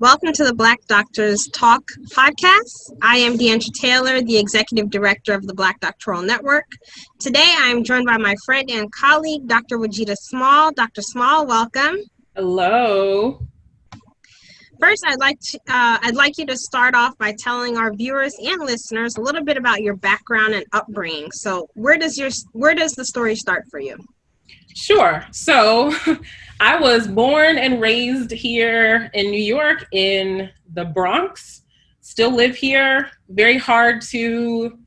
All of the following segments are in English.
Welcome to the Black Doctors Talk podcast. I am Deandra Taylor, the Executive Director of the Black Doctoral Network. Today, I am joined by my friend and colleague, Dr. Waajida Small. Dr. Small, welcome. Hello. First, I'd like you to start off by telling our viewers and listeners a little bit about your background and upbringing. So, where does the story start for you? Sure. So I was born and raised here in New York in the Bronx. Still live here. Very hard to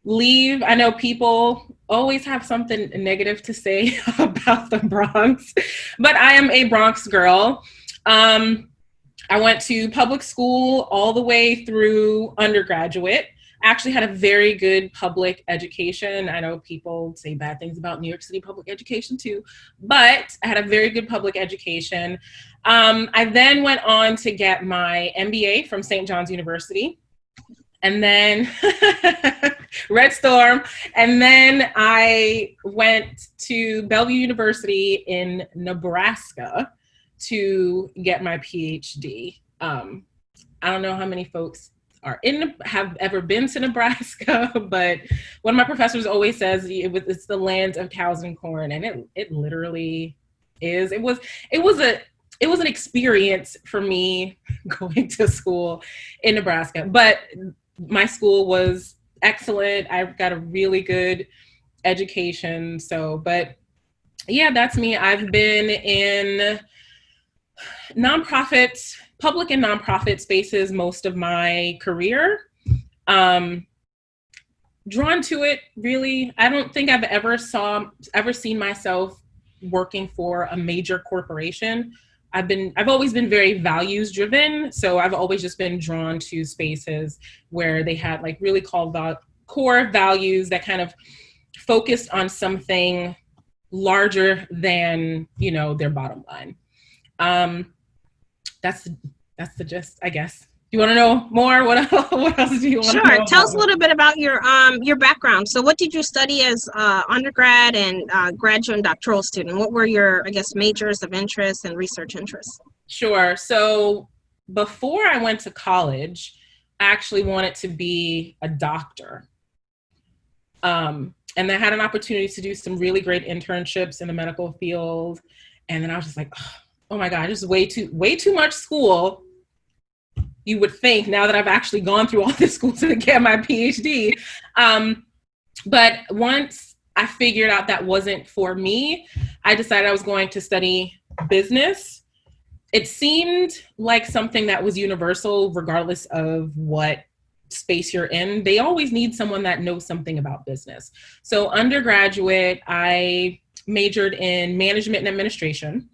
leave. I know people always have something negative to say about the Bronx, but I am a Bronx girl. I went to public school all the way through undergraduate. Actually had a very good public education. I know people say bad things about New York City public education too, but I had a very good public education. I then went on to get my MBA from St. John's University, and then Red Storm, and then I went to Bellevue University in Nebraska to get my PhD. I don't know how many folks have ever been to Nebraska, but one of my professors always says it's the land of cows and corn, and it literally is. It was an experience for me going to school in Nebraska, but my school was excellent. I got a really good education. So, but yeah, that's me. I've been in public and nonprofit spaces most of my career. Drawn to it, really. I don't think I've ever seen myself working for a major corporation. I've always been very values driven, so I've always just been drawn to spaces where they had like really core values that kind of focused on something larger than, their bottom line. That's the gist, I guess. Do you want to know more? What else do you want to know? Sure. Tell us a little bit about your background. So what did you study as undergrad and graduate and doctoral student? What were your, majors of interest and research interests? Sure. So before I went to college, I actually wanted to be a doctor. And I had an opportunity to do some really great internships in the medical field. And then I was just like, oh my God, just way too much school. You would think, now that I've actually gone through all this school to get my PhD. But once I figured out that wasn't for me, I decided I was going to study business. It seemed like something that was universal, regardless of what space you're in. They always need someone that knows something about business. So undergraduate, I majored in management and administration.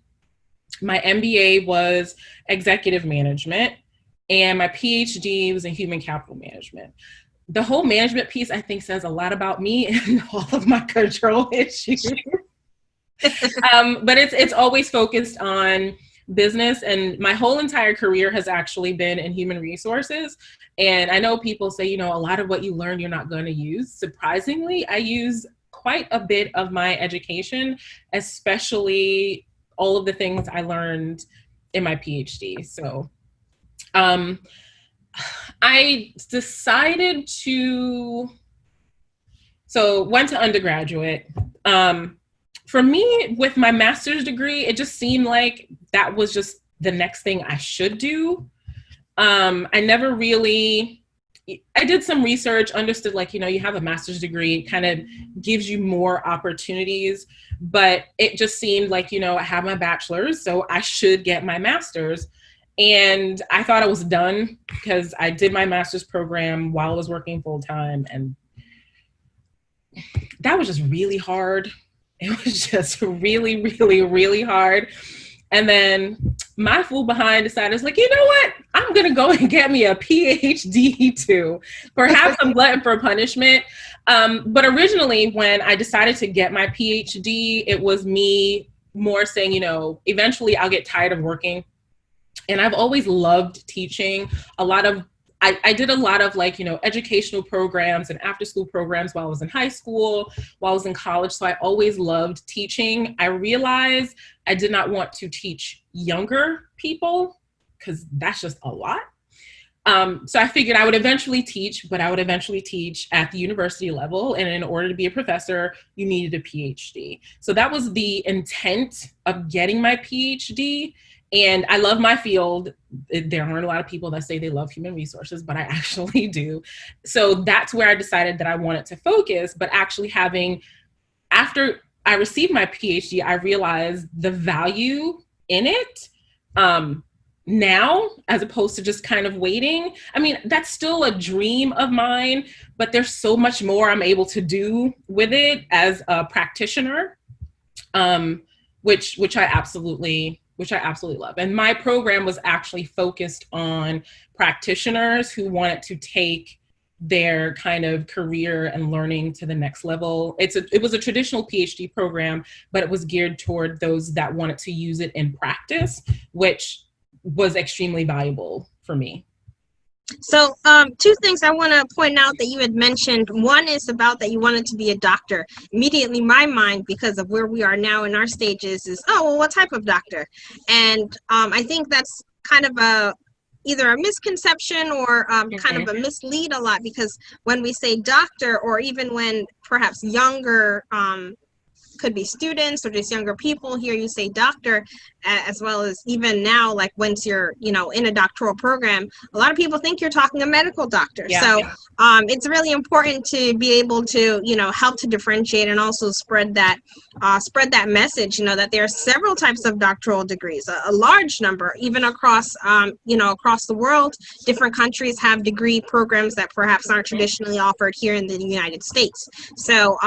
My MBA was executive management, and my PhD was in human capital management. The whole management piece, I think, says a lot about me and all of my control issues. But it's always focused on business, and my whole entire career has actually been in human resources. And I know people say, a lot of what you learn, you're not going to use. Surprisingly, I use quite a bit of my education, especially all of the things I learned in my PhD. So I decided went to undergraduate. For me, with my master's degree, it just seemed like that was just the next thing I should do. I did some research, understood you have a master's degree, it kind of gives you more opportunities, but it just seemed like, I have my bachelor's, so I should get my master's. And I thought I was done because I did my master's program while I was working full time, and that was just really hard. It was just really, really, really hard. And then my fool behind decided, it's like, you know what? I'm going to go and get me a PhD too. Perhaps I'm glutton for punishment. But originally, when I decided to get my PhD, it was me more saying, eventually I'll get tired of working. And I've always loved teaching. I did a lot of educational programs and after school programs while I was in high school, while I was in college. So I always loved teaching. I realized I did not want to teach younger people. because that's just a lot. So I figured I would eventually teach, but I would eventually teach at the university level. And in order to be a professor, you needed a PhD. So that was the intent of getting my PhD. And I love my field. There aren't a lot of people that say they love human resources, but I actually do. So that's where I decided that I wanted to focus, but actually after I received my PhD, I realized the value in it. Now, as opposed to just kind of waiting. I mean, that's still a dream of mine, but there's so much more I'm able to do with it as a practitioner, which I absolutely love. And my program was actually focused on practitioners who wanted to take their kind of career and learning to the next level. It was a traditional PhD program, but it was geared toward those that wanted to use it in practice, which was extremely valuable for me. So two things I want to point out that you had mentioned. One is about that you wanted to be a doctor. Immediately my mind, because of where we are now in our stages, is, oh, well, what type of doctor? And I think that's kind of either a misconception or kind of a mislead a lot, because when we say doctor, or even when perhaps younger could be students or just younger people hear you say doctor, as well as even now, like once you're, in a doctoral program, a lot of people think you're talking a medical doctor. Yeah. So it's really important to be able to, help to differentiate and also spread that message, that there are several types of doctoral degrees, a large number, even across, across the world. Different countries have degree programs that perhaps aren't traditionally offered here in the United States. So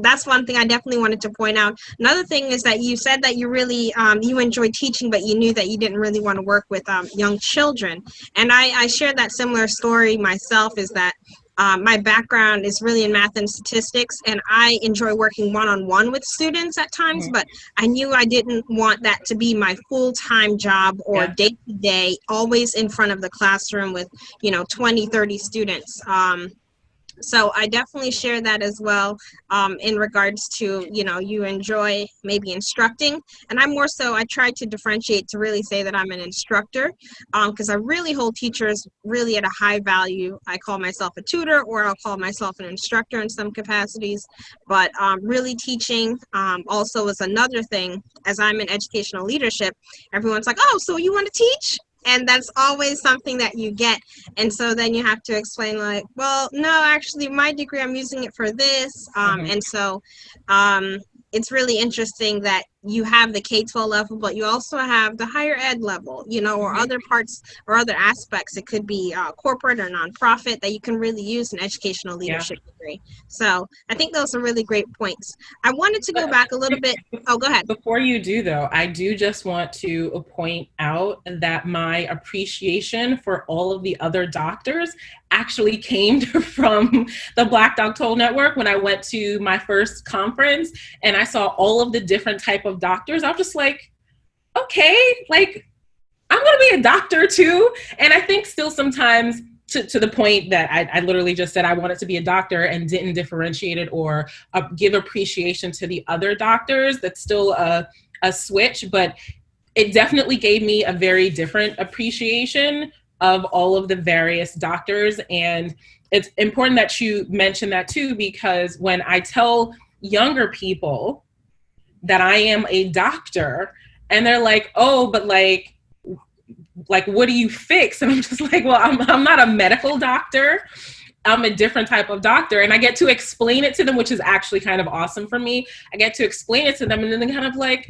that's one thing I definitely wanted to point out. Another thing is that you said that you really, you enjoyed teaching, but you knew that you didn't really want to work with young children. And I shared that similar story myself, is that my background is really in math and statistics, and I enjoy working one-on-one with students at times, but I knew I didn't want that to be my full-time job or day-to-day, always in front of the classroom with, 20, 30 students. So I definitely share that as well, in regards to, you enjoy maybe instructing. And I try to differentiate to really say that I'm an instructor, because I really hold teachers really at a high value. I call myself a tutor, or I'll call myself an instructor in some capacities. But really teaching also is another thing. As I'm in educational leadership, everyone's like, oh, so you want to teach? And that's always something that you get. And so then you have to explain, like, well, no, actually, my degree, I'm using it for this. And so it's really interesting that you have the K-12 level, but you also have the higher ed level, or other parts or other aspects. It could be corporate or nonprofit that you can really use an educational leadership degree. So I think those are really great points. I wanted to go back a little bit. Oh, go ahead. Before you do, though, I do just want to point out that my appreciation for all of the other doctors actually came from the Black Doctoral Network. When I went to my first conference and I saw all of the different type of doctors, I was just like, okay, like, I'm going to be a doctor too. And I think still sometimes to the point that I literally just said I wanted to be a doctor and didn't differentiate it or give appreciation to the other doctors. That's still a switch, but it definitely gave me a very different appreciation of all of the various doctors. And it's important that you mention that too, because when I tell younger people that I am a doctor and they're like, oh, but like, what do you fix? And I'm just like, well, I'm not a medical doctor. I'm a different type of doctor. And I get to explain it to them, which is actually kind of awesome for me. I get to explain it to them and then they're kind of like,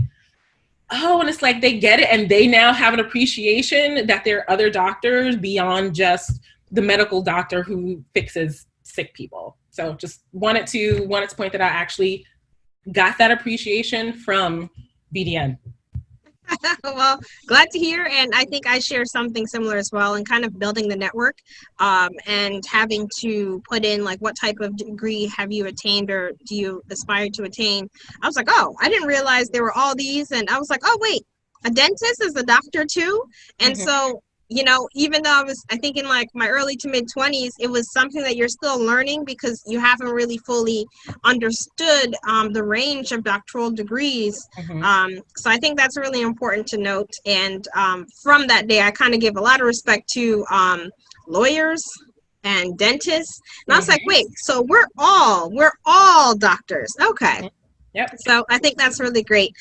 oh, and it's like they get it. And they now have an appreciation that there are other doctors beyond just the medical doctor who fixes sick people. So just wanted to point that I actually got that appreciation from BDN. Well, glad to hear. And I think I share something similar as well, and kind of building the network and having to put in like what type of degree have you attained or do you aspire to attain. I was like, oh, I didn't realize there were all these. And I was like, oh, wait, a dentist is a doctor too. And so even though I think in like my early to mid 20s, it was something that you're still learning because you haven't really fully understood the range of doctoral degrees. Mm-hmm. So I think that's really important to note. And from that day, I kind of give a lot of respect to lawyers and dentists. And I was like, Mm-hmm. wait, so we're all doctors. Okay. Mm-hmm. Yep. So I think that's really great.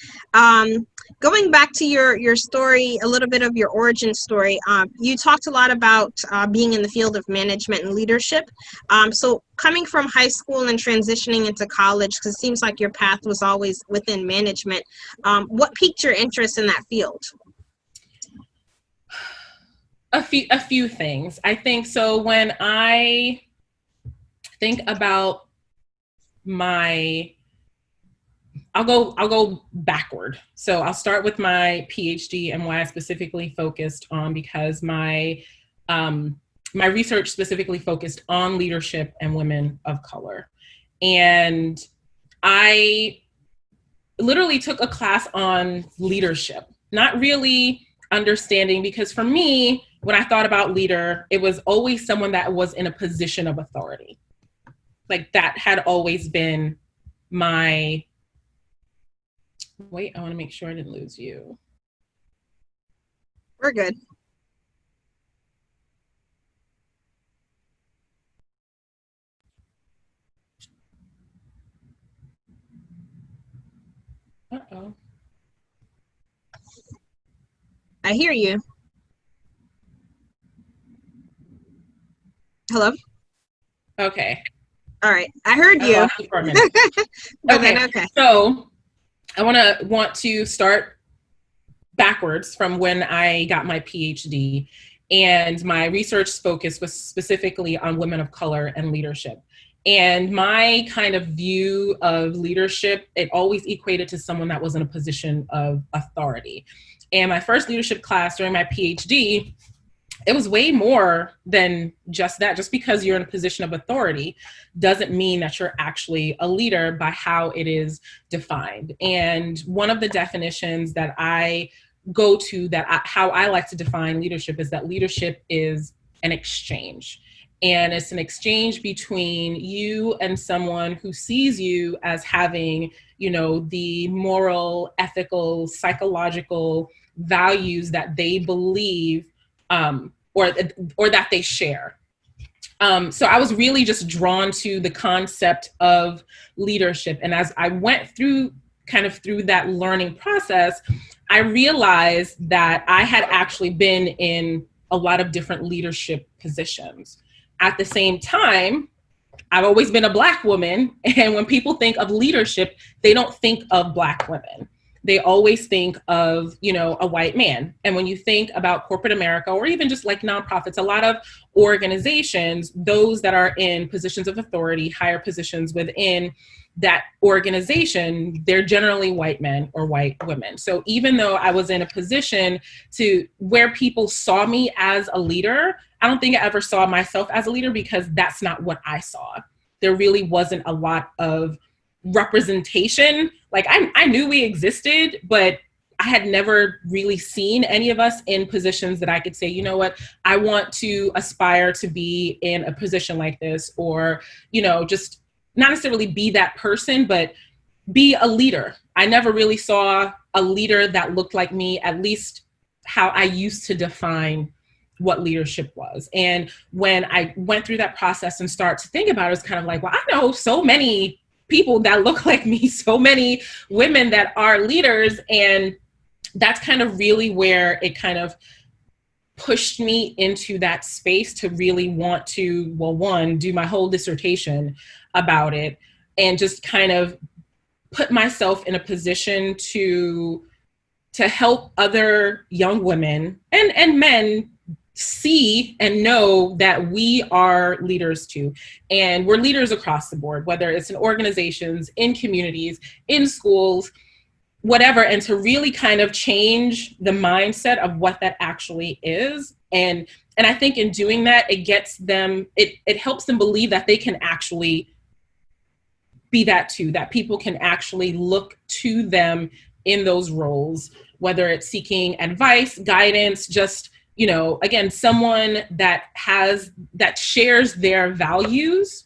Going back to your story, a little bit of your origin story, you talked a lot about being in the field of management and leadership. So coming from high school and transitioning into college, because it seems like your path was always within management, what piqued your interest in that field? A few things. I think so. When I think about I'll go backward. So I'll start with my PhD and why I specifically focused on, because my research specifically focused on leadership and women of color. And I literally took a class on leadership, not really understanding, because for me, when I thought about leader, it was always someone that was in a position of authority. Like that had always been my, wait, I want to make sure I didn't lose you. We're good. Uh-oh. I hear you. Hello? Okay. All right. I heard I you. lost you for a minute. Okay. So I want to start backwards from when I got my PhD, and my research focus was specifically on women of color and leadership. And my kind of view of leadership, it always equated to someone that was in a position of authority. And my first leadership class during my PhD, it was way more than just that. Just because you're in a position of authority doesn't mean that you're actually a leader by how it is defined. And one of the definitions that I go to, how I like to define leadership, is that leadership is an exchange. And it's an exchange between you and someone who sees you as having, the moral, ethical, psychological values that they believe or that they share. So I was really just drawn to the concept of leadership. And as I went through that learning process, I realized that I had actually been in a lot of different leadership positions. At the same time, I've always been a Black woman. And when people think of leadership, they don't think of Black women. They always think of, a white man. And when you think about corporate America, or even just like nonprofits, a lot of organizations, those that are in positions of authority, higher positions within that organization, they're generally white men or white women. So even though I was in a position to where people saw me as a leader, I don't think I ever saw myself as a leader, because that's not what I saw. There really wasn't a lot of representation. Like I knew we existed, but I had never really seen any of us in positions that I could say, you know what, I want to aspire to be in a position like this, or, just not necessarily be that person, but be a leader. I never really saw a leader that looked like me, at least how I used to define what leadership was. And when I went through that process and started to think about it, it's kind of like, well, I know so many people that look like me, so many women that are leaders. And that's kind of really where it kind of pushed me into that space to really want to, well, one, do my whole dissertation about it, and just kind of put myself in a position to help other young women and men see and know that we are leaders too. And we're leaders across the board, whether it's in organizations, in communities, in schools, whatever, and to really kind of change the mindset of what that actually is. And I think in doing that, it gets them, it helps them believe that they can actually be that too, that people can actually look to them in those roles, whether it's seeking advice, guidance, just again, someone that shares their values,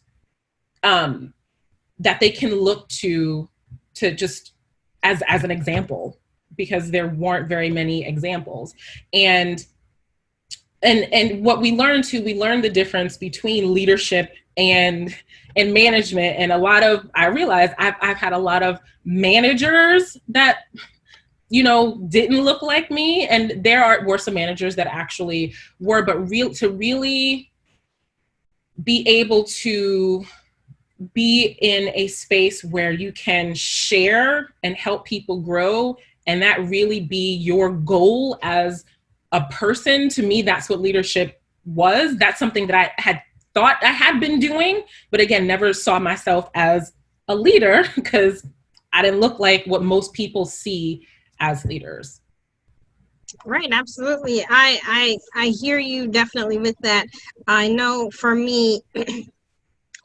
that they can look to just as an example, because there weren't very many examples. And what we learned the difference between leadership and management. And I realized I've had a lot of managers that, didn't look like me. And were some managers that actually were, but to really be able to be in a space where you can share and help people grow, and that really be your goal as a person. To me, that's what leadership was. That's something that I had thought I had been doing, but again, never saw myself as a leader because I didn't look like what most people see as leaders. Right, absolutely. I hear you definitely with that. I know for me,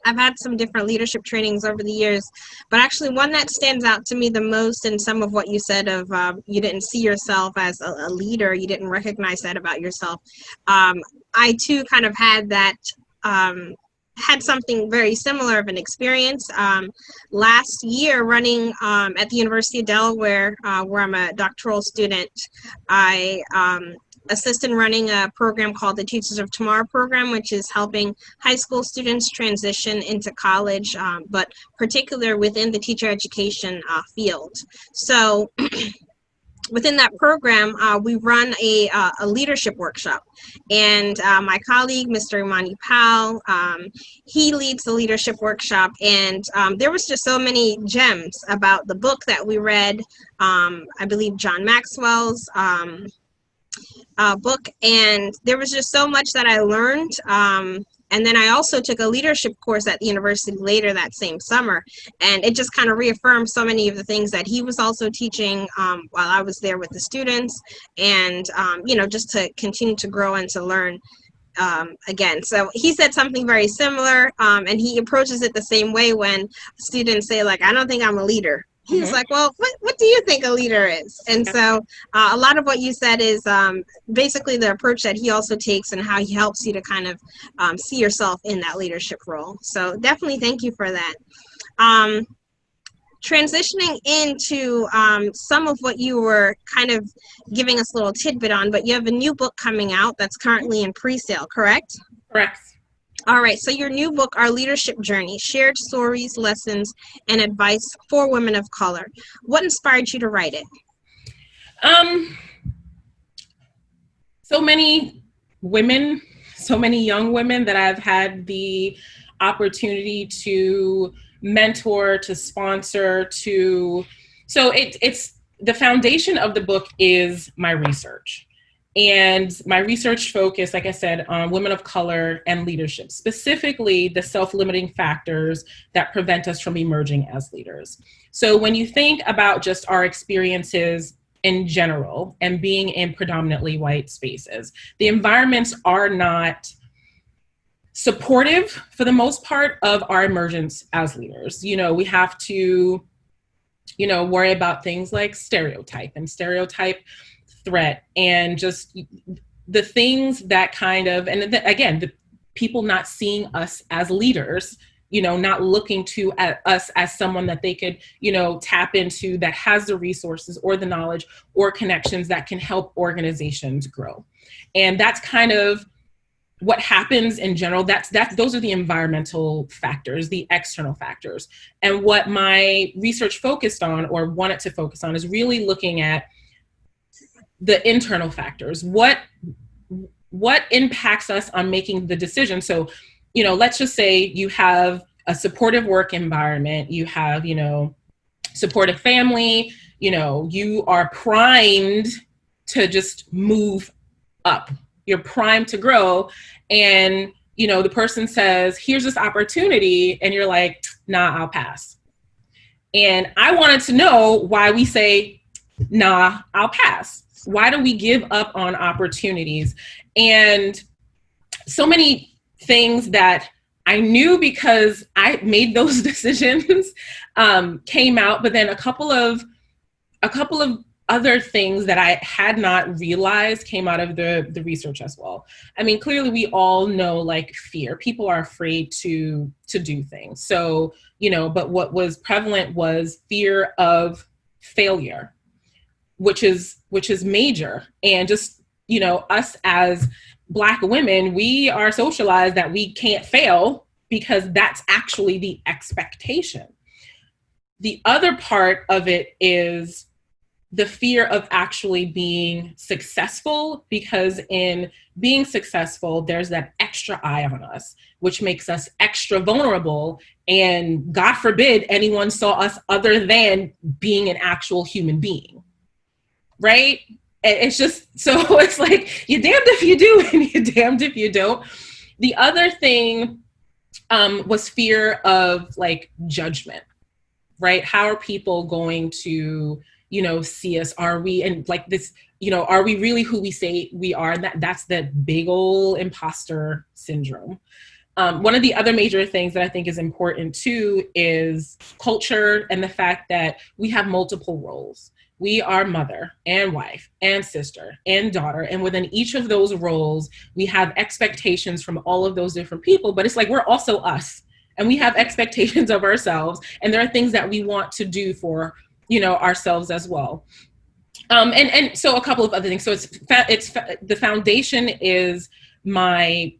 I've had some different leadership trainings over the years, but actually one that stands out to me the most in some of what you said of you didn't see yourself as a leader, you didn't recognize that about yourself. I too kind of had that, had something very similar of an experience. Last year running at the University of Delaware, where I'm a doctoral student, I assistant running a program called the Teachers of Tomorrow program, which is helping high school students transition into college, but particular within the teacher education field. So within that program, we run a leadership workshop, and my colleague, Mr. Imani Powell, he leads the leadership workshop, and there was just so many gems about the book that we read, I believe John Maxwell's book, and there was just so much that I learned. And then I also took a leadership course at the university later that same summer, and it just kind of reaffirmed so many of the things that he was also teaching while I was there with the students, and just to continue to grow and to learn again. So he said something very similar, and he approaches it the same way when students say, like, I don't think I'm a leader. He's like, well, what do you think a leader is? And so a lot of what you said is basically the approach that he also takes and how he helps you to kind of see yourself in that leadership role. So definitely thank you for that. Transitioning into some of what you were kind of giving us a little tidbit on, but you have a new book coming out that's currently in pre-sale, correct? Correct. All right, so your new book, Our Leadership Journey, Shared Stories, Lessons, and Advice for Women of Color. What inspired you to write it? So many women, so many young women that I've had the opportunity to mentor, to sponsor, so it's the foundation of the book is my research. And my research focus, like I said, on women of color and leadership, specifically the self-limiting factors that prevent us from emerging as leaders. So when you think about just our experiences in general and being in predominantly white spaces, the environments are not supportive for the most part of our emergence as leaders. We have to, worry about things like stereotype threat, and just the things that kind of, and again, the people not seeing us as leaders, not looking to us as someone that they could, tap into, that has the resources or the knowledge or connections that can help organizations grow. And that's kind of what happens in general. Those are the environmental factors, the external factors. And what my research focused on, or wanted to focus on, is really looking at the internal factors. What impacts us on making the decision? So, let's just say you have a supportive work environment, you have, supportive family, you are primed to just move up. You're primed to grow. And, the person says, here's this opportunity. And you're like, nah, I'll pass. And I wanted to know why we say, nah, I'll pass. Why do we give up on opportunities? And so many things that I knew because I made those decisions came out, but then a couple of other things that I had not realized came out of the research as well. I mean, clearly we all know like fear. People are afraid to do things. So, but what was prevalent was fear of failure, which is major. And just, us as Black women, we are socialized that we can't fail because that's actually the expectation. The other part of it is the fear of actually being successful, because in being successful, there's that extra eye on us, which makes us extra vulnerable. And God forbid anyone saw us other than being an actual human being, right? It's just, so it's like, you're damned if you do and you're damned if you don't. The other thing was fear of like judgment, right? How are people going to see us? Are we, and like this, are we really who we say we are? And that's that big old imposter syndrome. One of the other major things that I think is important too is culture and the fact that we have multiple roles. We are mother and wife and sister and daughter. And within each of those roles, we have expectations from all of those different people, but it's like, we're also us, and we have expectations of ourselves. And there are things that we want to do for ourselves as well. And so a couple of other things. So it's the foundation is my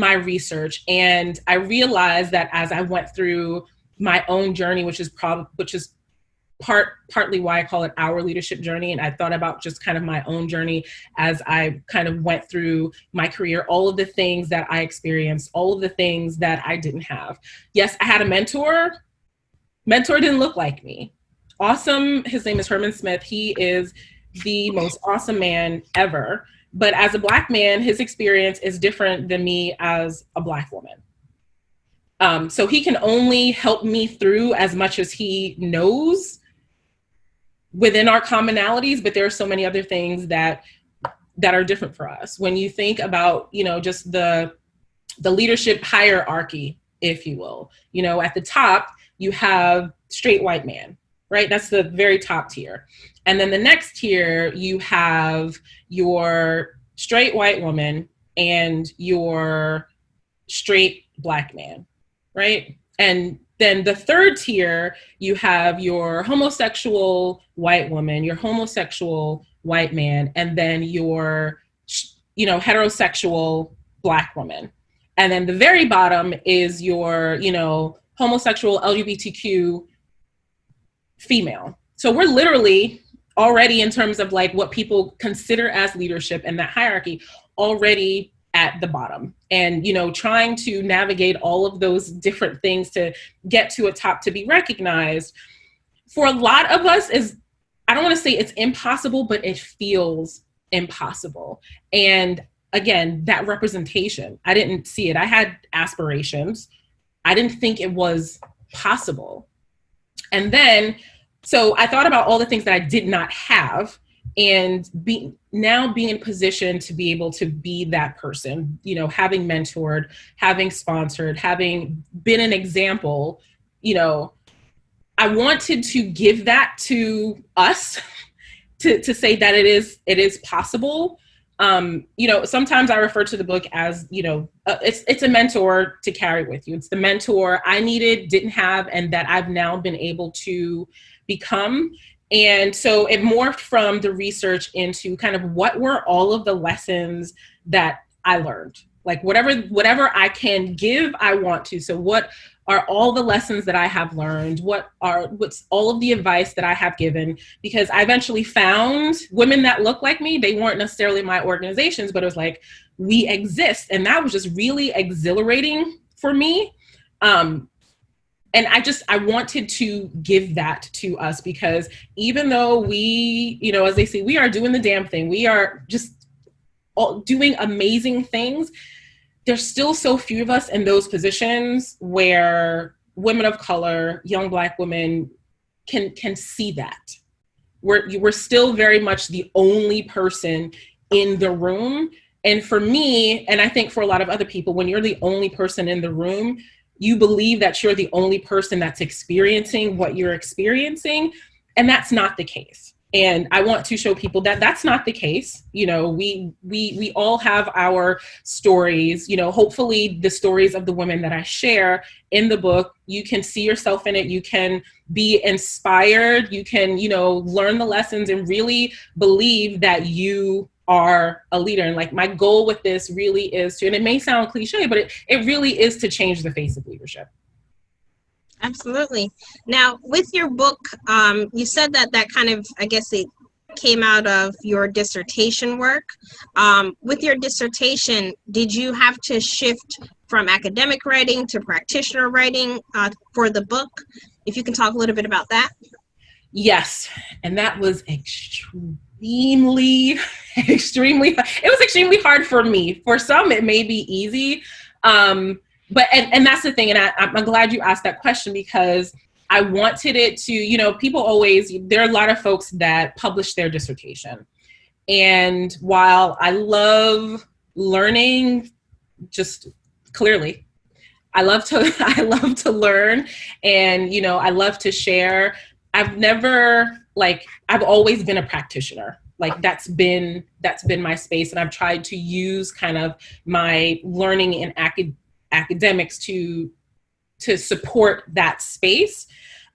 research. And I realized that as I went through my own journey, which is partly why I call it our leadership journey. And I thought about just kind of my own journey as I kind of went through my career, all of the things that I experienced, all of the things that I didn't have. Yes, I had a mentor. Mentor didn't look like me. Awesome. His name is Herman Smith. He is the most awesome man ever. But as a Black man, his experience is different than me as a Black woman. So he can only help me through as much as he knows within our commonalities, but there are so many other things that are different for us. When you think about, just the leadership hierarchy, if you will, at the top, you have straight white man, right? That's the very top tier. And then the next tier, you have your straight white woman and your straight Black man, right? And then the third tier, you have your homosexual white woman, your homosexual white man, and then your, heterosexual Black woman. And then the very bottom is your, homosexual LGBTQ female. So we're literally already, in terms of like what people consider as leadership and that hierarchy, already at the bottom. And, trying to navigate all of those different things to get to a top to be recognized for a lot of us is, I don't want to say it's impossible, but it feels impossible. And again, that representation, I didn't see it. I had aspirations. I didn't think it was possible. And then, so I thought about all the things that I did not have, and being in position to be able to be that person, having mentored, having sponsored, having been an example, I wanted to give that to us to say that it is possible. Sometimes I refer to the book as, it's a mentor to carry with you. It's the mentor I needed, didn't have, and that I've now been able to become. And so it morphed from the research into kind of what were all of the lessons that I learned, like whatever I can give, I want to. So what are all the lessons that I have learned? What's all of the advice that I have given? Because I eventually found women that look like me. They weren't necessarily my organizations, but it was like, we exist. And that was just really exhilarating for me. And I wanted to give that to us, because even though we, as they say, we are doing the damn thing, we are just all doing amazing things, there's still so few of us in those positions where women of color, young Black women can see that. We're still very much the only person in the room. And for me, and I think for a lot of other people, when you're the only person in the room, you believe that you're the only person that's experiencing what you're experiencing. And that's not the case. And I want to show people that that's not the case. You know, we all have our stories. You know, hopefully the stories of the women that I share in the book, you can see yourself in it. You can be inspired. You can, you know, learn the lessons and really believe that you are a leader. And like my goal with this really is to, and it may sound cliche, but it really is to change the face of leadership. Absolutely. Now, with your book, you said that kind of, I guess it came out of your dissertation work. With your dissertation, did you have to shift from academic writing to practitioner writing for the book? If you can talk a little bit about that. Yes, and that was extremely hard for me. For some, it may be easy. But that's the thing, and I'm glad you asked that question, because I wanted it to, you know, people always, there are a lot of folks that publish their dissertation. And while I love learning, just clearly, I love to learn, and, you know, I love to share. I've always been a practitioner. Like that's been my space. And I've tried to use kind of my learning in academics to support that space.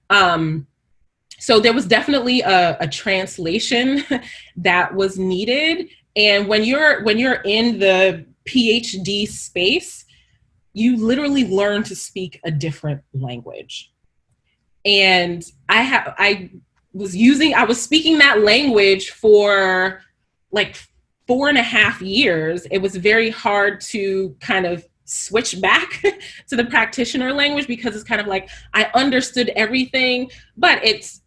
So there was definitely a translation that was needed. And when you're in the PhD space, you literally learn to speak a different language. And I was speaking that language for like 4.5 years. It was very hard to kind of switch back to the practitioner language, because it's kind of like I understood everything, but it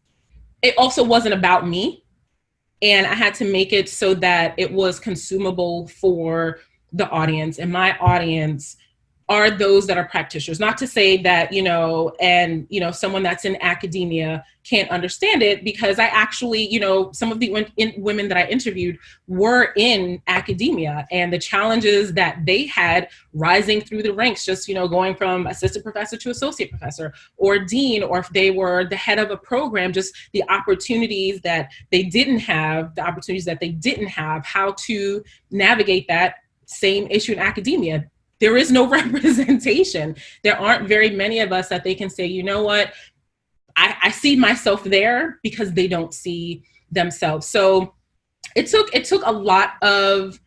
also wasn't about me. And I had to make it so that it was consumable for the audience, and my audience are those that are practitioners. Not to say that, you know, and, you know, someone that's in academia can't understand it, because I actually, you know, some of the women that I interviewed were in academia, and the challenges that they had rising through the ranks, just, you know, going from assistant professor to associate professor or dean, or if they were the head of a program, just the opportunities that they didn't have, how to navigate that same issue in academia. There is no representation. There aren't very many of us that they can say, you know what, I see myself there, because they don't see themselves. So it took a lot of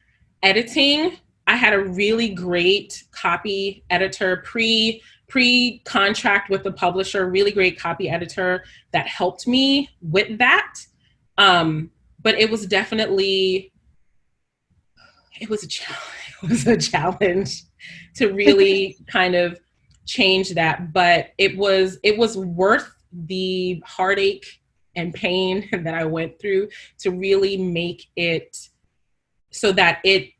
editing. I had a really great copy editor pre-contract with the publisher, really great copy editor that helped me with that. But it was definitely, it was a challenge to really kind of change that, but it was worth the heartache and pain that I went through to really make it so that it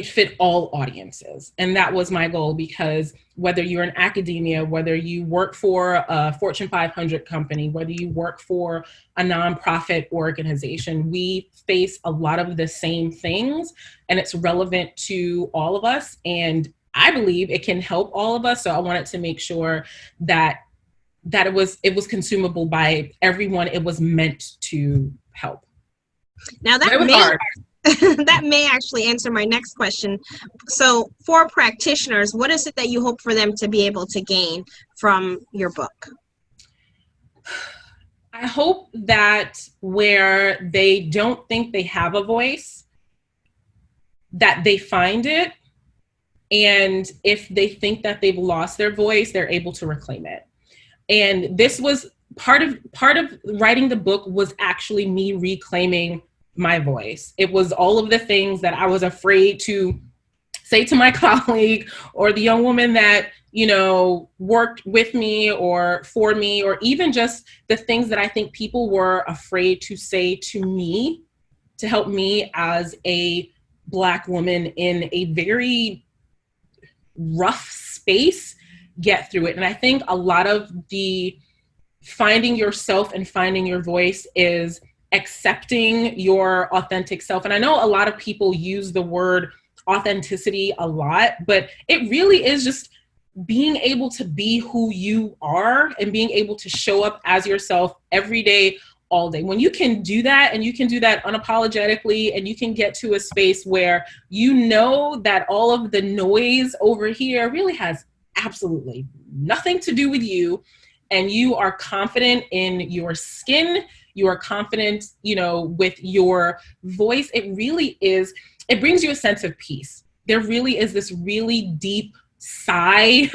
fit all audiences. And that was my goal, because whether you're in academia, whether you work for a Fortune 500 company, whether you work for a nonprofit organization, we face a lot of the same things, and it's relevant to all of us. And I believe it can help all of us. So I wanted to make sure that it was consumable by everyone it was meant to help. Now that was hard. That may actually answer my next question. So for practitioners, what is it that you hope for them to be able to gain from your book? I hope that where they don't think they have a voice, that they find it. And if they think that they've lost their voice, they're able to reclaim it. And this was part of writing the book, was actually me reclaiming my voice. It was all of the things that I was afraid to say to my colleague, or the young woman that, you know, worked with me or for me, or even just the things that I think people were afraid to say to me, to help me as a Black woman in a very rough space get through it. And I think a lot of the finding yourself and finding your voice is accepting your authentic self. And I know a lot of people use the word authenticity a lot, but it really is just being able to be who you are and being able to show up as yourself every day all day. When you can do that, and you can do that unapologetically, and you can get to a space where you know that all of the noise over here really has absolutely nothing to do with you, and you are confident in your skin, you are confident, with your voice, it brings you a sense of peace. There really is this really deep sigh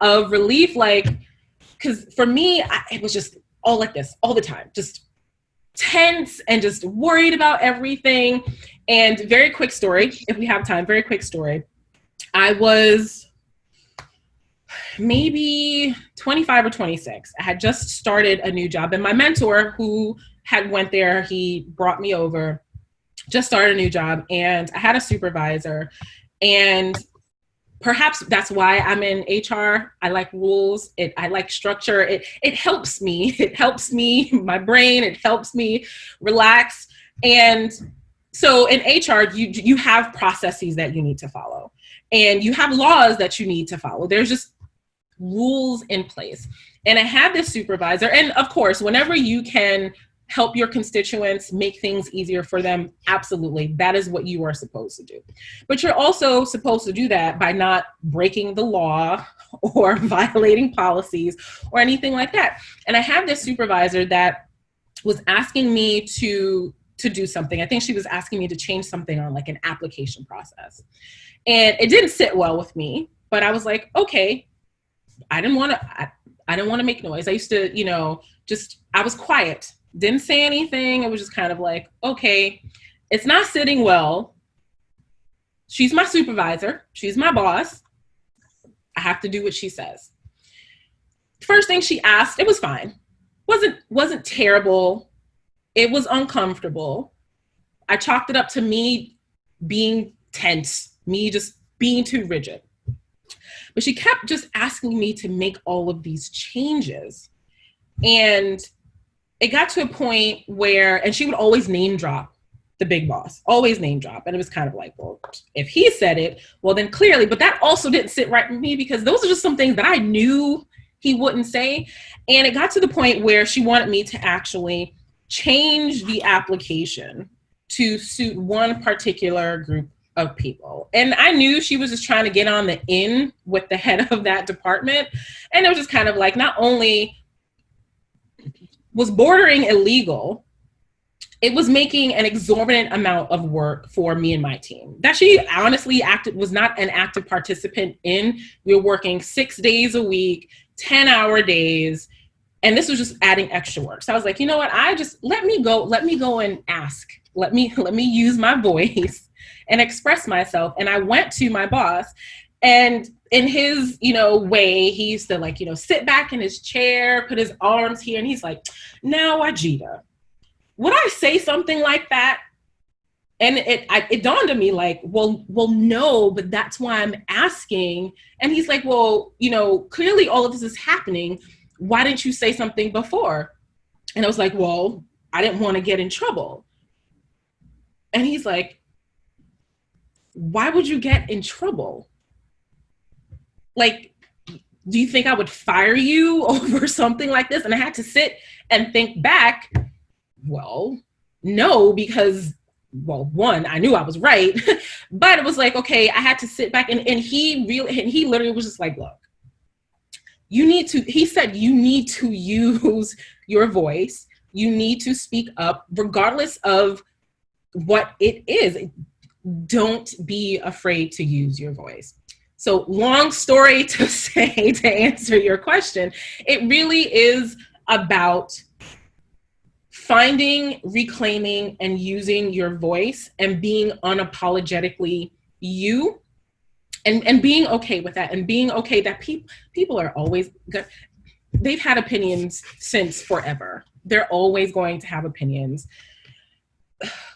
of relief, because for me, it was just all like this all the time, just tense and just worried about everything. And very quick story, if we have time, very quick story. I was maybe 25 or 26. I had just started a new job, and my mentor who had went there, he brought me over, just started a new job, and I had a supervisor, and perhaps that's why I'm in HR. I like rules. I like structure. It helps me. It helps me, my brain. It helps me relax. And so in HR, you have processes that you need to follow, and you have laws that you need to follow. There's just rules in place. And I had this supervisor, and of course, whenever you can help your constituents, make things easier for them, absolutely, that is what you are supposed to do. But you're also supposed to do that by not breaking the law or violating policies or anything like that. And I had this supervisor that was asking me to do something. I think she was asking me to change something on like an application process. And it didn't sit well with me, but I was like, okay, I didn't want to make noise. I used to, I was quiet. Didn't say anything. It was just kind of like, okay, it's not sitting well. She's my supervisor. She's my boss. I have to do what she says. First thing she asked, it was fine. Wasn't terrible. It was uncomfortable. I chalked it up to me being tense, me just being too rigid. But she kept just asking me to make all of these changes. And it got to a point where, and she would always name drop the big boss, always name drop. And it was kind of like, well, if he said it, well, then clearly, but that also didn't sit right with me, because those are just some things that I knew he wouldn't say. And it got to the point where she wanted me to actually change the application to suit one particular group of people. And I knew she was just trying to get on the in with the head of that department. And it was just kind of like, not only was bordering illegal, it was making an exorbitant amount of work for me and my team that she honestly was not an active participant in. We were working 6 days a week, 10-hour days, and this was just adding extra work. So I was like, you know what? Let me go and ask. Let me use my voice and express myself. And I went to my boss, and in his, way, he used to sit back in his chair, put his arms here, and he's like, now, Waajida, would I say something like that? And it dawned on me like, well, no, but that's why I'm asking. And he's like, well, clearly all of this is happening. Why didn't you say something before? And I was like, well, I didn't want to get in trouble. And he's like, why would you get in trouble? Like, do you think I would fire you over something like this? And I had to sit and think back. Well, no, because, well, one, I knew I was right, but it was like, okay, I had to sit back, and he literally was just like, look, he said, you need to use your voice. You need to speak up regardless of what it is. Don't be afraid to use your voice. So long story to say, to answer your question, it really is about finding, reclaiming, and using your voice and being unapologetically you, and being okay with that, and being okay that people are always good. They've had opinions since forever. They're always going to have opinions.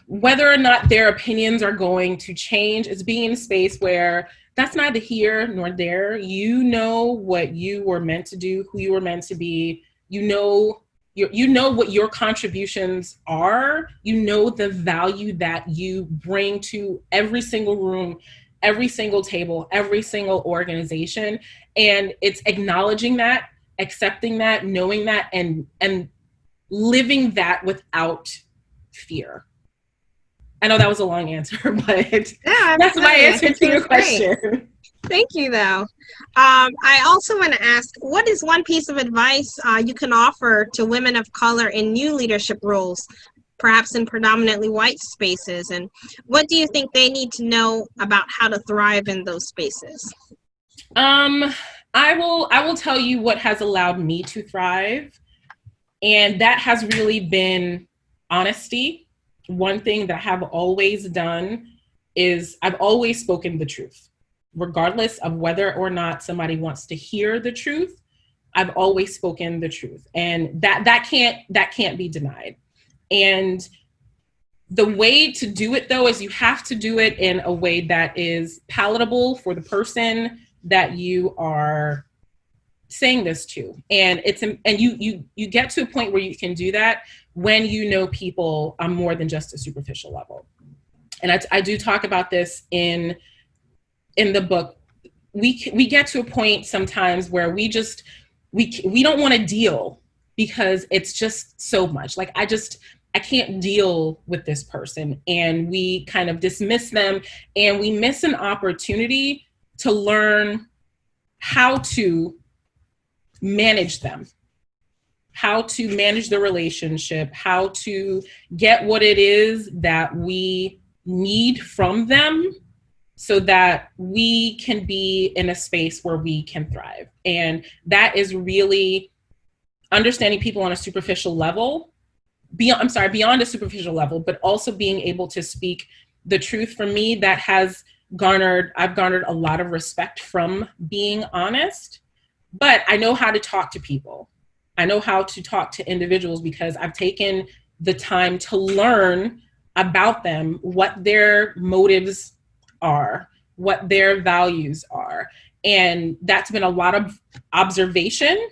Whether or not their opinions are going to change is being in a space where that's neither here nor there. You know what you were meant to do, who you were meant to be. You know what your contributions are. You know the value that you bring to every single room, every single table, every single organization. And it's acknowledging that, accepting that, knowing that, and living that without fear. I know that was a long answer, but that's my answer to your question. Thank you, though. I also want to ask, what is one piece of advice you can offer to women of color in new leadership roles, perhaps in predominantly white spaces? And what do you think they need to know about how to thrive in those spaces? I will tell you what has allowed me to thrive. And that has really been honesty. One thing that I have always done is I've always spoken the truth, regardless of whether or not somebody wants to hear the truth. I've always spoken the truth, and that can't be denied. And the way to do it, though, is you have to do it in a way that is palatable for the person that you are saying this to. And you get to a point where you can do that when you know people on more than just a superficial level. And I do talk about this in the book. We get to a point sometimes where we don't want to deal because it's just so much. Like, I can't deal with this person, and we kind of dismiss them, and we miss an opportunity to learn how to manage them, how to manage the relationship, how to get what it is that we need from them so that we can be in a space where we can thrive. And that is really understanding people on a superficial level, beyond a superficial level, but also being able to speak the truth. For me, that has I've garnered a lot of respect from being honest. But I know how to talk to people. I know how to talk to individuals because I've taken the time to learn about them, what their motives are, what their values are. And that's been a lot of observation,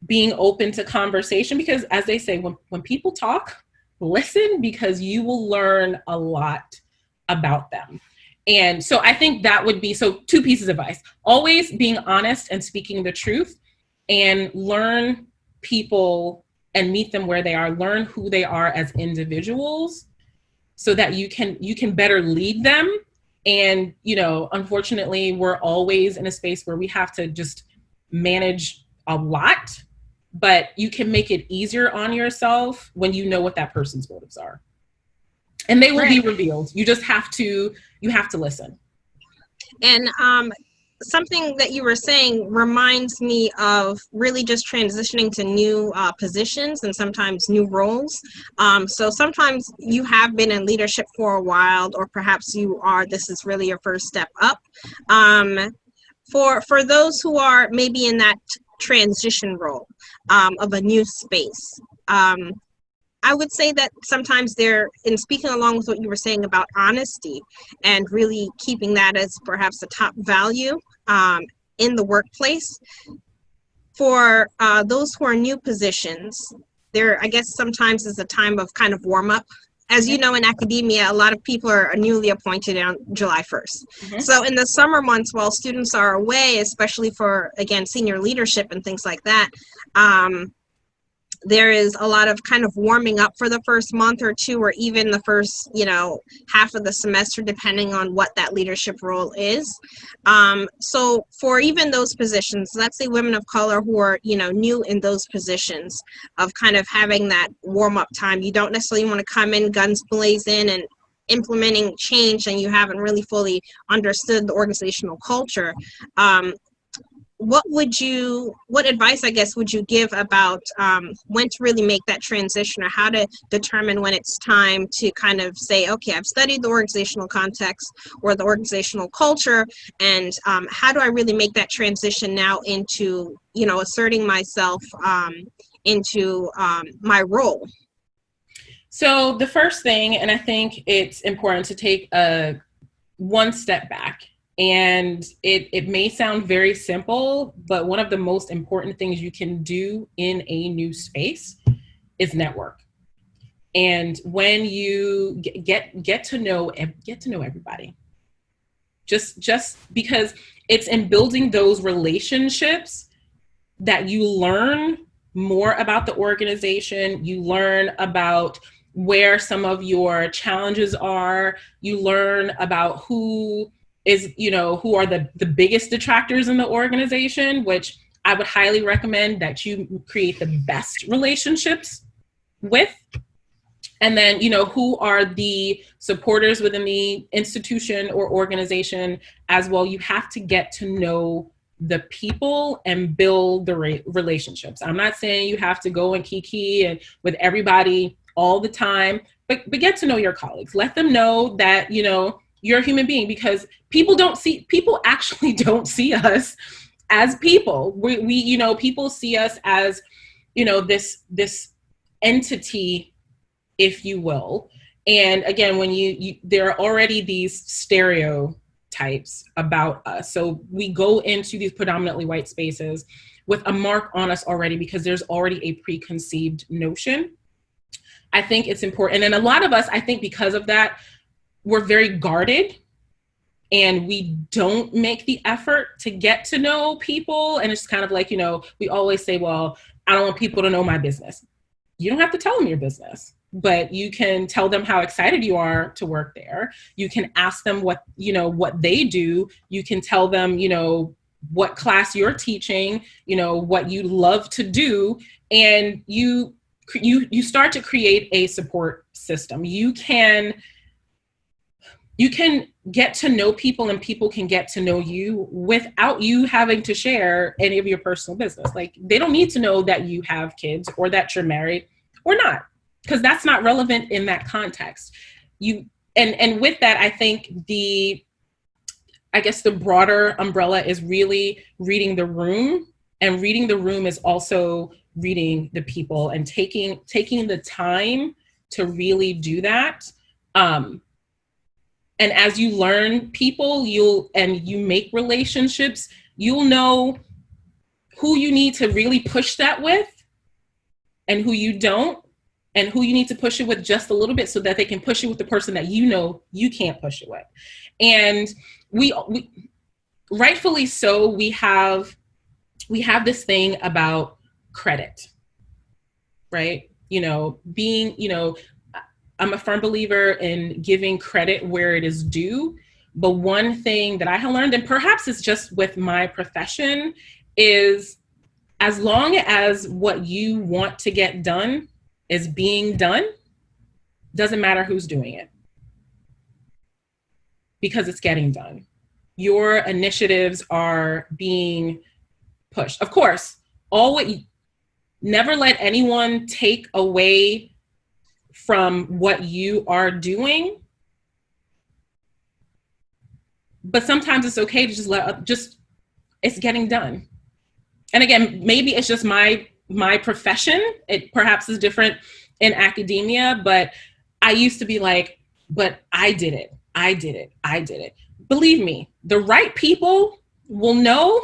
being open to conversation, because as they say, when people talk, listen, because you will learn a lot about them. And so I think that would be, so 2 pieces of advice: always being honest and speaking the truth, and learn people and meet them where they are, learn who they are as individuals so that you can better lead them. And, unfortunately, we're always in a space where we have to just manage a lot, but you can make it easier on yourself when you know what that person's motives are. And they will be revealed. You just have to listen. And something that you were saying reminds me of really just transitioning to new positions and sometimes new roles. So sometimes you have been in leadership for a while, or perhaps this is really your first step up. For those who are maybe in that transition role of a new space, I would say that sometimes in speaking along with what you were saying about honesty and really keeping that as perhaps a top value in the workplace, for those who are new positions, I guess sometimes is a time of kind of warm up. As you know, in academia, a lot of people are newly appointed on July 1st. Mm-hmm. So in the summer months, while students are away, especially for, again, senior leadership and things like that, there is a lot of kind of warming up for the first month or two, or even the first, half of the semester, depending on what that leadership role is. So for even those positions, let's say women of color who are, new in those positions, of kind of having that warm up time, you don't necessarily want to come in guns blazing and implementing change and you haven't really fully understood the organizational culture. What advice, I guess, would you give about when to really make that transition, or how to determine when it's time to kind of say, okay, I've studied the organizational context or the organizational culture, and how do I really make that transition now into, asserting myself into my role? So the first thing, and I think it's important to take one step back. And it may sound very simple, but one of the most important things you can do in a new space is network. And when you get to know everybody, just because it's in building those relationships that you learn more about the organization. You learn about where some of your challenges are. You learn about who are the biggest detractors in the organization, which I would highly recommend that you create the best relationships with. And then, who are the supporters within the institution or organization as well. You have to get to know the people and build the relationships. I'm not saying you have to go and kiki and with everybody all the time, but get to know your colleagues. Let them know that, you're a human being, because people actually don't see us as people. We people see us as, this entity, if you will. And again, when there are already these stereotypes about us. So we go into these predominantly white spaces with a mark on us already, because there's already a preconceived notion. I think it's important. And a lot of us, I think because of that, we're very guarded and we don't make the effort to get to know people. And it's kind of like, we always say, well, I don't want people to know my business. You don't have to tell them your business, but you can tell them how excited you are to work there. You can ask them what they do. You can tell them, what class you're teaching, what you love to do. And you start to create a support system. You can get to know people and people can get to know you without you having to share any of your personal business. Like, they don't need to know that you have kids or that you're married or not, because that's not relevant in that context. And with that, I think the broader umbrella is really reading the room, and reading the room is also reading the people and taking the time to really do that. And as you learn people, you make relationships, you'll know who you need to really push that with and who you don't, and who you need to push it with just a little bit so that they can push it with the person that you can't push it with. And we rightfully so, we have this thing about credit, right? I'm a firm believer in giving credit where it is due. But one thing that I have learned, and perhaps it's just with my profession, is as long as what you want to get done is being done, doesn't matter who's doing it, because it's getting done. Your initiatives are being pushed. Of course, never let anyone take away from what you are doing. But sometimes it's okay to it's getting done. And again, maybe it's just my profession. It perhaps is different in academia, but I used to be like, but I did it. Believe me, the right people will know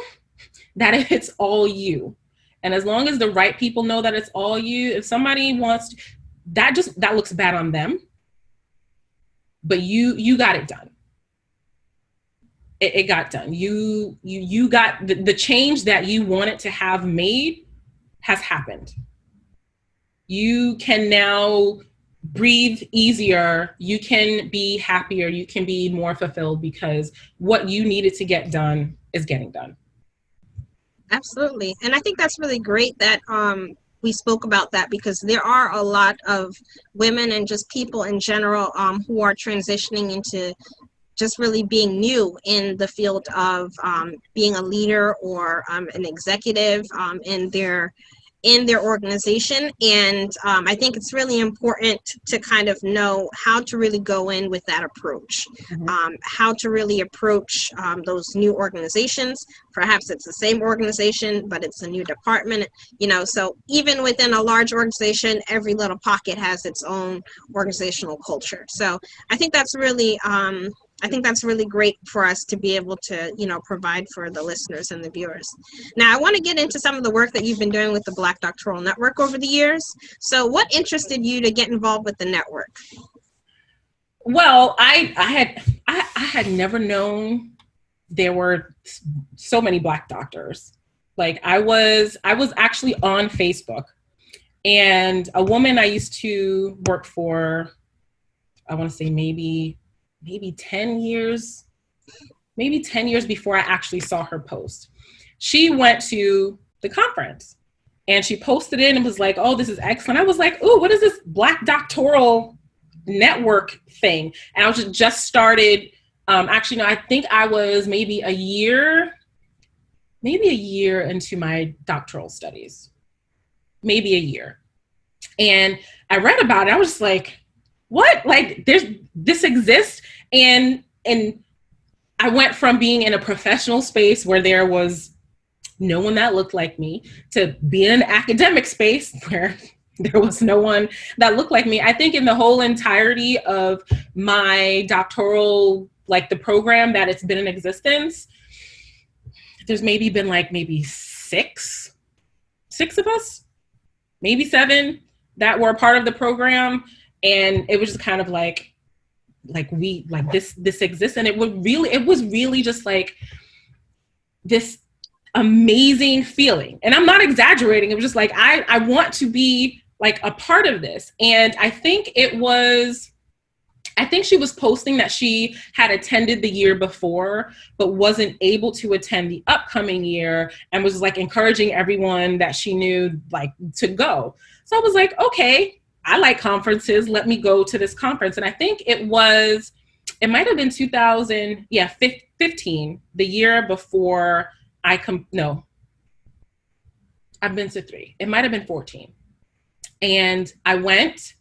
that it's all you. And as long as the right people know that it's all you, if somebody wants to, that looks bad on them, but you got it done. It got done. You got the change that you wanted to have made has happened. You can now breathe easier. You can be happier. You can be more fulfilled because what you needed to get done is getting done. Absolutely. And I think that's really great that we spoke about that, because there are a lot of women and just people in general who are transitioning into just really being new in the field of being a leader or an executive in their organization. And I think it's really important to kind of know how to really go in with that approach, how to really approach those new organizations. Perhaps it's the same organization, but it's a new department, so even within a large organization, every little pocket has its own organizational culture. So I think that's really great for us to be able to, provide for the listeners and the viewers. Now, I want to get into some of the work that you've been doing with the Black Doctoral Network over the years. So what interested you to get involved with the network? Well, I had never known there were so many Black doctors. Like I was actually on Facebook, and a woman I used to work for, I want to say maybe 10 years, maybe 10 years before I actually saw her post. She went to the conference and she posted it and was like, oh, this is excellent. I was like, ooh, what is this Black Doctoral Network thing? And I was just started, actually, no, I think I was maybe a year into my doctoral studies, maybe a year. And I read about it. I was just like, what? Like this exists? And I went from being in a professional space where there was no one that looked like me to be in an academic space where there was no one that looked like me. I think in the whole entirety of my doctoral, like the program that it's been in existence, there's maybe been like maybe six of us, maybe 7 that were a part of the program. And it was just kind of like this exists. And it was really just like this amazing feeling. And I'm not exaggerating. It was just like, I want to be like a part of this. And I think she was posting that she had attended the year before, but wasn't able to attend the upcoming year, and was like encouraging everyone that she knew like to go. So I was like, okay, I like conferences. Let me go to this conference. And I think it might have been 2015, the year before I've been to 3. It might have been 14. And I went,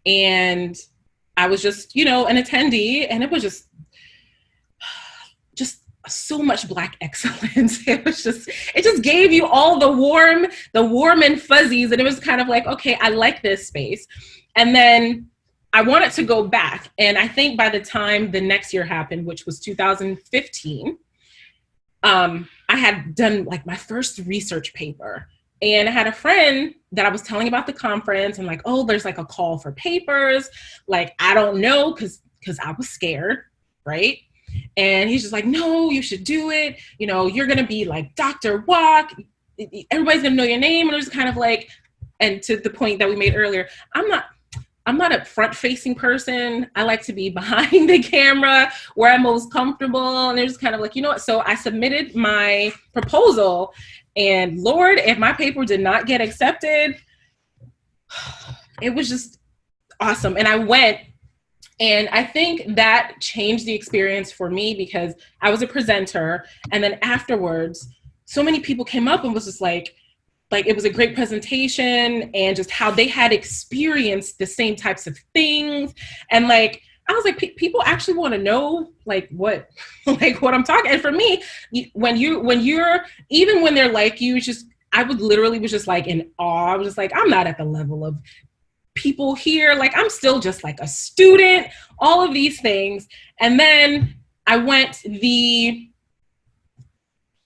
and I was just, an attendee, and it was just so much Black excellence. It just gave you all the warm and fuzzies. And it was kind of like, okay, I like this space. And then I wanted to go back. And I think by the time the next year happened, which was 2015, I had done like my first research paper. And I had a friend that I was telling about the conference, and like, oh, there's like a call for papers. Like, I don't know, because I was scared, right? And he's just like, no, you should do it. You're going to be like Dr. Walk. Everybody's going to know your name. And it was kind of like, and to the point that we made earlier, I'm not a front-facing person. I like to be behind the camera where I'm most comfortable. And it was kind of like, you know what? So I submitted my proposal, and Lord, if my paper did not get accepted, it was just awesome. And I went, and I think that changed the experience for me, because I was a presenter. And then afterwards, so many people came up and was just like it was a great presentation, and just how they had experienced the same types of things. And like, I was like, people actually want to know like what I'm talking. And for me, when you're, even when they're like you, I would literally was just like in awe. I was just like, I'm not at the level of people here. Like, I'm still just like a student, all of these things. And then I went again,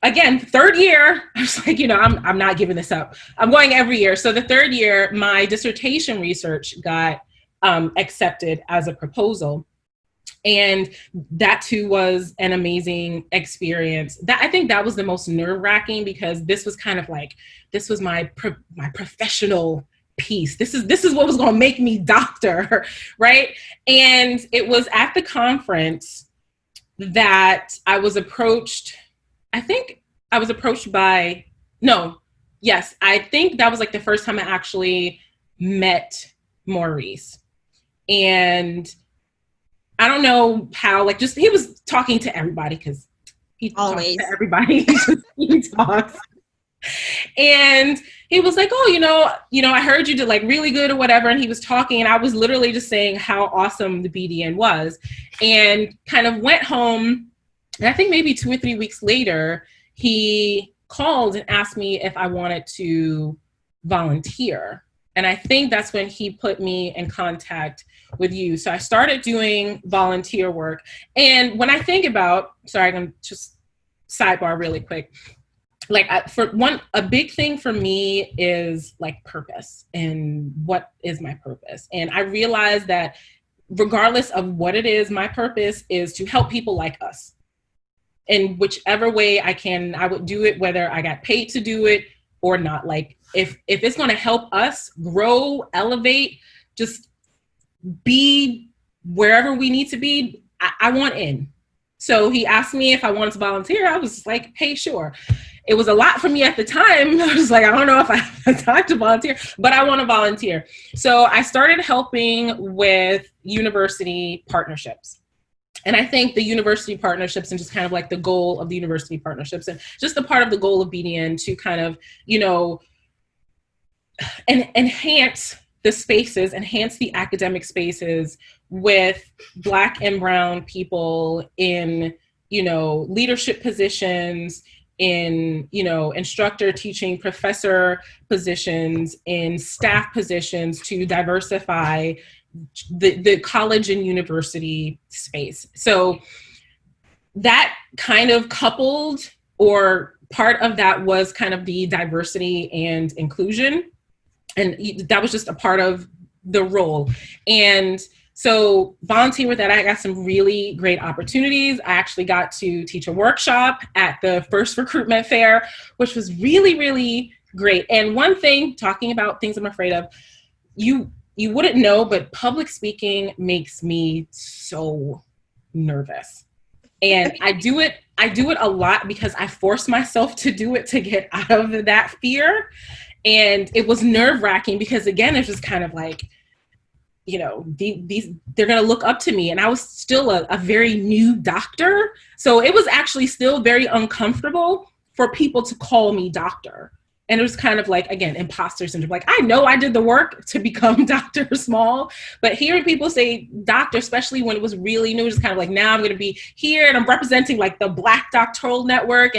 3rd year, I was like, I'm not giving this up. I'm going every year. So the 3rd year, my dissertation research got accepted as a proposal. And that too was an amazing experience. I think that was the most nerve-wracking, because this was kind of like, this was my professional piece. This is what was going to make me doctor, right? And it was at the conference that I was approached. I think that was like the first time I actually met Maurice. And I don't know how, like, just he was talking to everybody, because he always talks to everybody. He talks. And he was like, oh, I heard you did like really good or whatever. And he was talking, and I was literally just saying how awesome the BDN was, and kind of went home. And I think maybe 2 or 3 weeks later, he called and asked me if I wanted to volunteer. And I think that's when he put me in contact with you. So I started doing volunteer work. And when I think about, sorry, I'm going to just sidebar really quick. Like, a big thing for me is like purpose, and what is my purpose. And I realized that regardless of what it is, my purpose is to help people like us. in whichever way I can, I would do it, whether I got paid to do it or not. Like if it's going to help us grow, elevate, just be wherever we need to be, I want in. So he asked me if I wanted to volunteer. I was like, hey, sure. It was a lot for me at the time. I was like, I don't know if I have time to volunteer, but I want to volunteer. So I started helping with university partnerships. And I think the university partnerships and just kind of like the goal of the university partnerships and just the part of the goal of BDN to kind of, you know, and enhance the spaces, enhance the academic spaces with Black and Brown people in, you know, leadership positions, in, you know, instructor, teaching, professor positions, in staff positions, to diversify the college and university space. So that kind of coupled, or part of that was kind of the diversity and inclusion. And that was just a part of the role. And so volunteer with that, I got some really great opportunities. I actually got to teach a workshop at the first recruitment fair, which was really, really great. And one thing, talking about things I'm afraid of, you wouldn't know, but public speaking makes me so nervous. And I do it a lot because I force myself to do it to get out of that fear. And it was nerve-wracking because, again, it's just kind of like, you know, they're going to look up to me. And I was still a very new doctor. So it was actually still very uncomfortable for people to call me doctor. And it was kind of like, again, imposter syndrome. Like, I know I did the work to become Dr. Small, but hearing people say doctor, especially when it was really new, it was kind of like, now I'm going to be here and I'm representing like the Black Doctoral Network.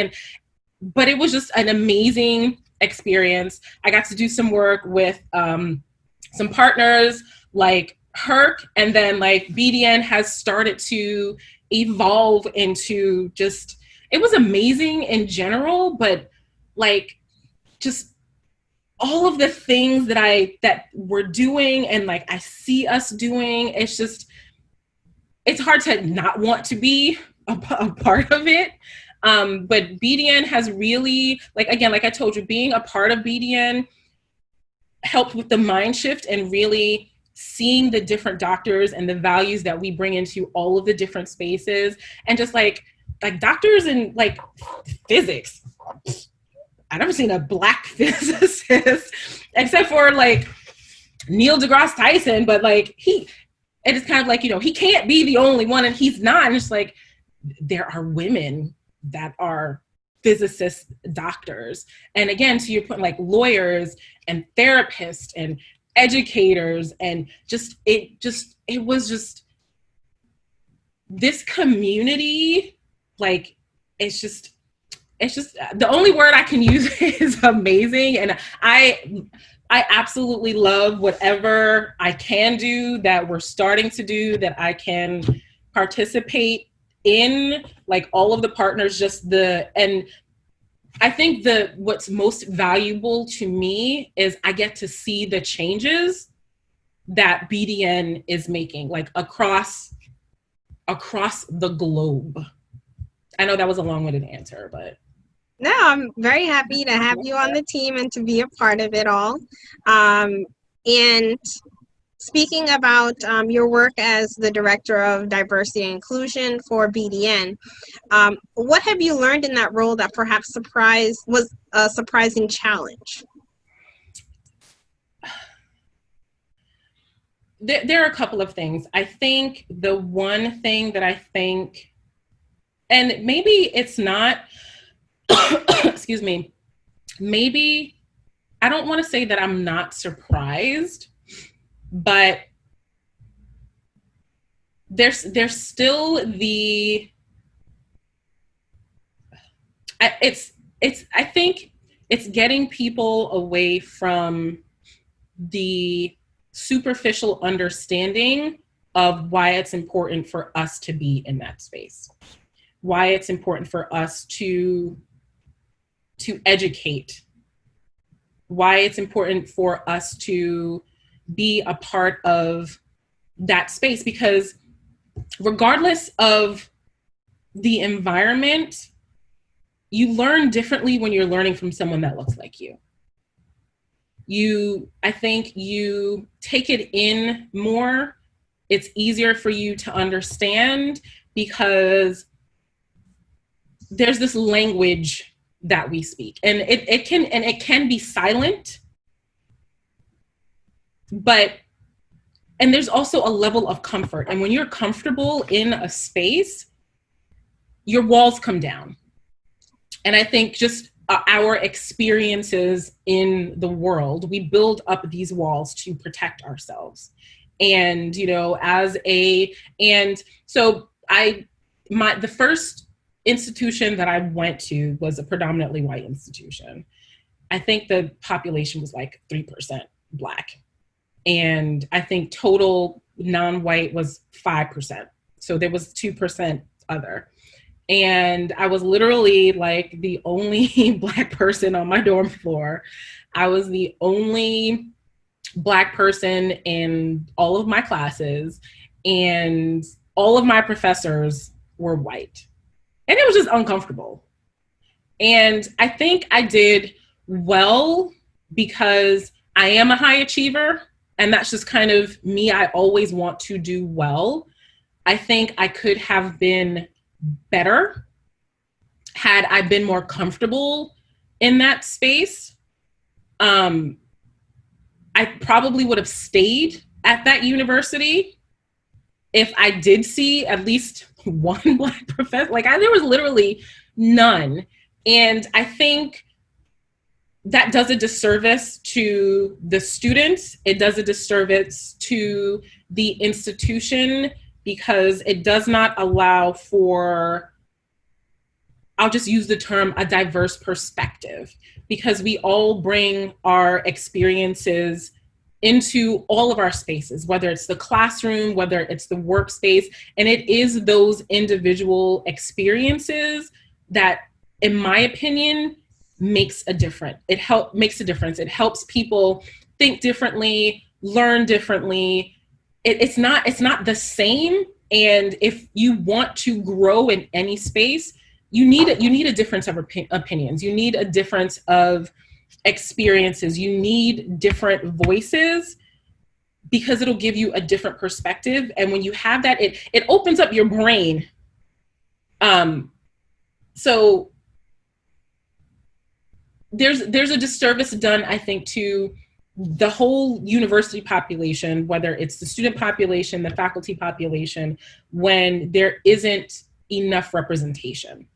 But it was just an amazing experience. I got to do some work with some partners like HERC, and then like BDN has started to evolve into just, it was amazing in general, but like just all of the things that we're doing and like I see us doing, it's just, it's hard to not want to be a part of it. But BDN has really, like, again, like I told you, being a part of BDN helped with the mind shift and really seeing the different doctors and the values that we bring into all of the different spaces. And just like doctors in like physics, I've never seen a Black physicist except for like Neil deGrasse Tyson, but like it is kind of like, you know, he can't be the only one, and he's not. And it's like, there are women that are physicists, doctors. And again, to your point, like lawyers and therapists and educators, and it was just this community, like, it's just the only word I can use is amazing. And I absolutely love whatever I can do, that we're starting to do, that I can participate in, like all of the partners, and I think what's most valuable to me is I get to see the changes that BDN is making, like across the globe. I know that was a long-winded answer, but. No, I'm very happy to have you on the team and to be a part of it all. And speaking about your work as the Director of Diversity and Inclusion for BDN, what have you learned in that role that perhaps was a surprising challenge? There are a couple of things. I think the one thing that I think, and maybe it's not, excuse me, maybe, I don't want to say that I'm not surprised, but there's still I think it's getting people away from the superficial understanding of why it's important for us to be in that space, why it's important for us to educate, why it's important for us to be a part of that space. Because regardless of the environment, you learn differently when you're learning from someone that looks like you. I think you take it in more. It's easier for you to understand because there's this language that we speak, and it can be silent, and there's also a level of comfort. And when you're comfortable in a space, your walls come down. And I think just our experiences in the world, we build up these walls to protect ourselves. And, the first institution that I went to was a predominantly white institution. I think the population was like 3% Black. And I think total non-white was 5%. So there was 2% other. And I was literally like the only Black person on my dorm floor. I was the only Black person in all of my classes, and all of my professors were white. And it was just uncomfortable. And I think I did well because I am a high achiever. And that's just kind of me. I always want to do well. I think I could have been better had I been more comfortable in that space. I probably would have stayed at that university if I did see at least one Black professor. There was literally none. And I think that does a disservice to the students. It does a disservice to the institution because it does not allow for, I'll just use the term, a diverse perspective, because we all bring our experiences into all of our spaces, whether it's the classroom, whether it's the workspace, and it is those individual experiences that, in my opinion, makes a difference. It helps people think differently, learn differently. It's not the same. And if you want to grow in any space, you need a difference of opinions. You need a difference of experiences. You need different voices because it'll give you a different perspective. And when you have that, it opens up your brain. So there's a disservice done, I think, to the whole university population, whether it's the student population, the faculty population, when there isn't enough representation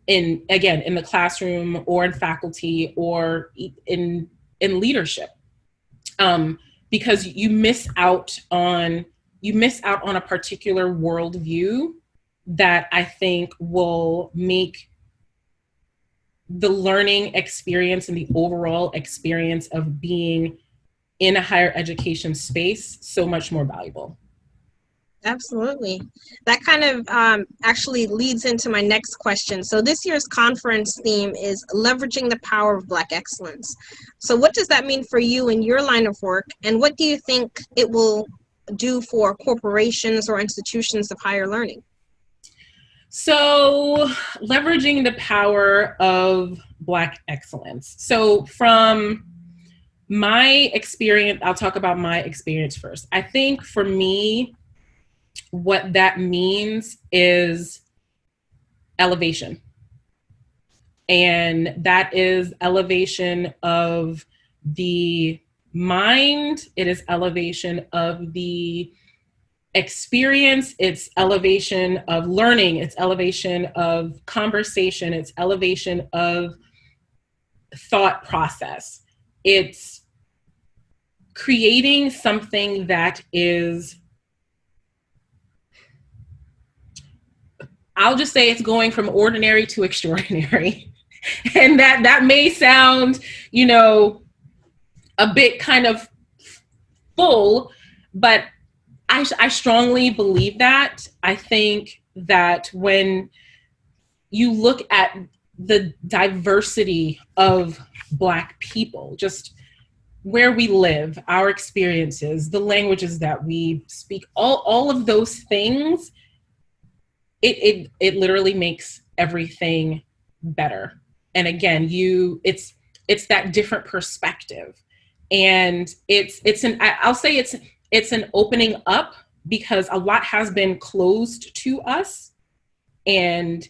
in the classroom or in faculty or in leadership, because you miss out on a particular worldview that I think will make the learning experience and the overall experience of being in a higher education space so much more valuable. Absolutely. That kind of actually leads into my next question. So this year's conference theme is leveraging the power of Black excellence. So what does that mean for you in your line of work? And what do you think it will do for corporations or institutions of higher learning? So leveraging the power of Black excellence. So from my experience, I'll talk about my experience first. I think for me, what that means is elevation. And that is elevation of the mind. It is elevation of the experience. It's elevation of learning. It's elevation of conversation. It's elevation of thought process. It's creating something that is, I'll just say it's going from ordinary to extraordinary. And that may sound, a bit kind of full, but I strongly believe that. I think that when you look at the diversity of Black people, just where we live, our experiences, the languages that we speak, all of those things, it literally makes everything better. And again, it's that different perspective. And I'll say it's an opening up, because a lot has been closed to us. And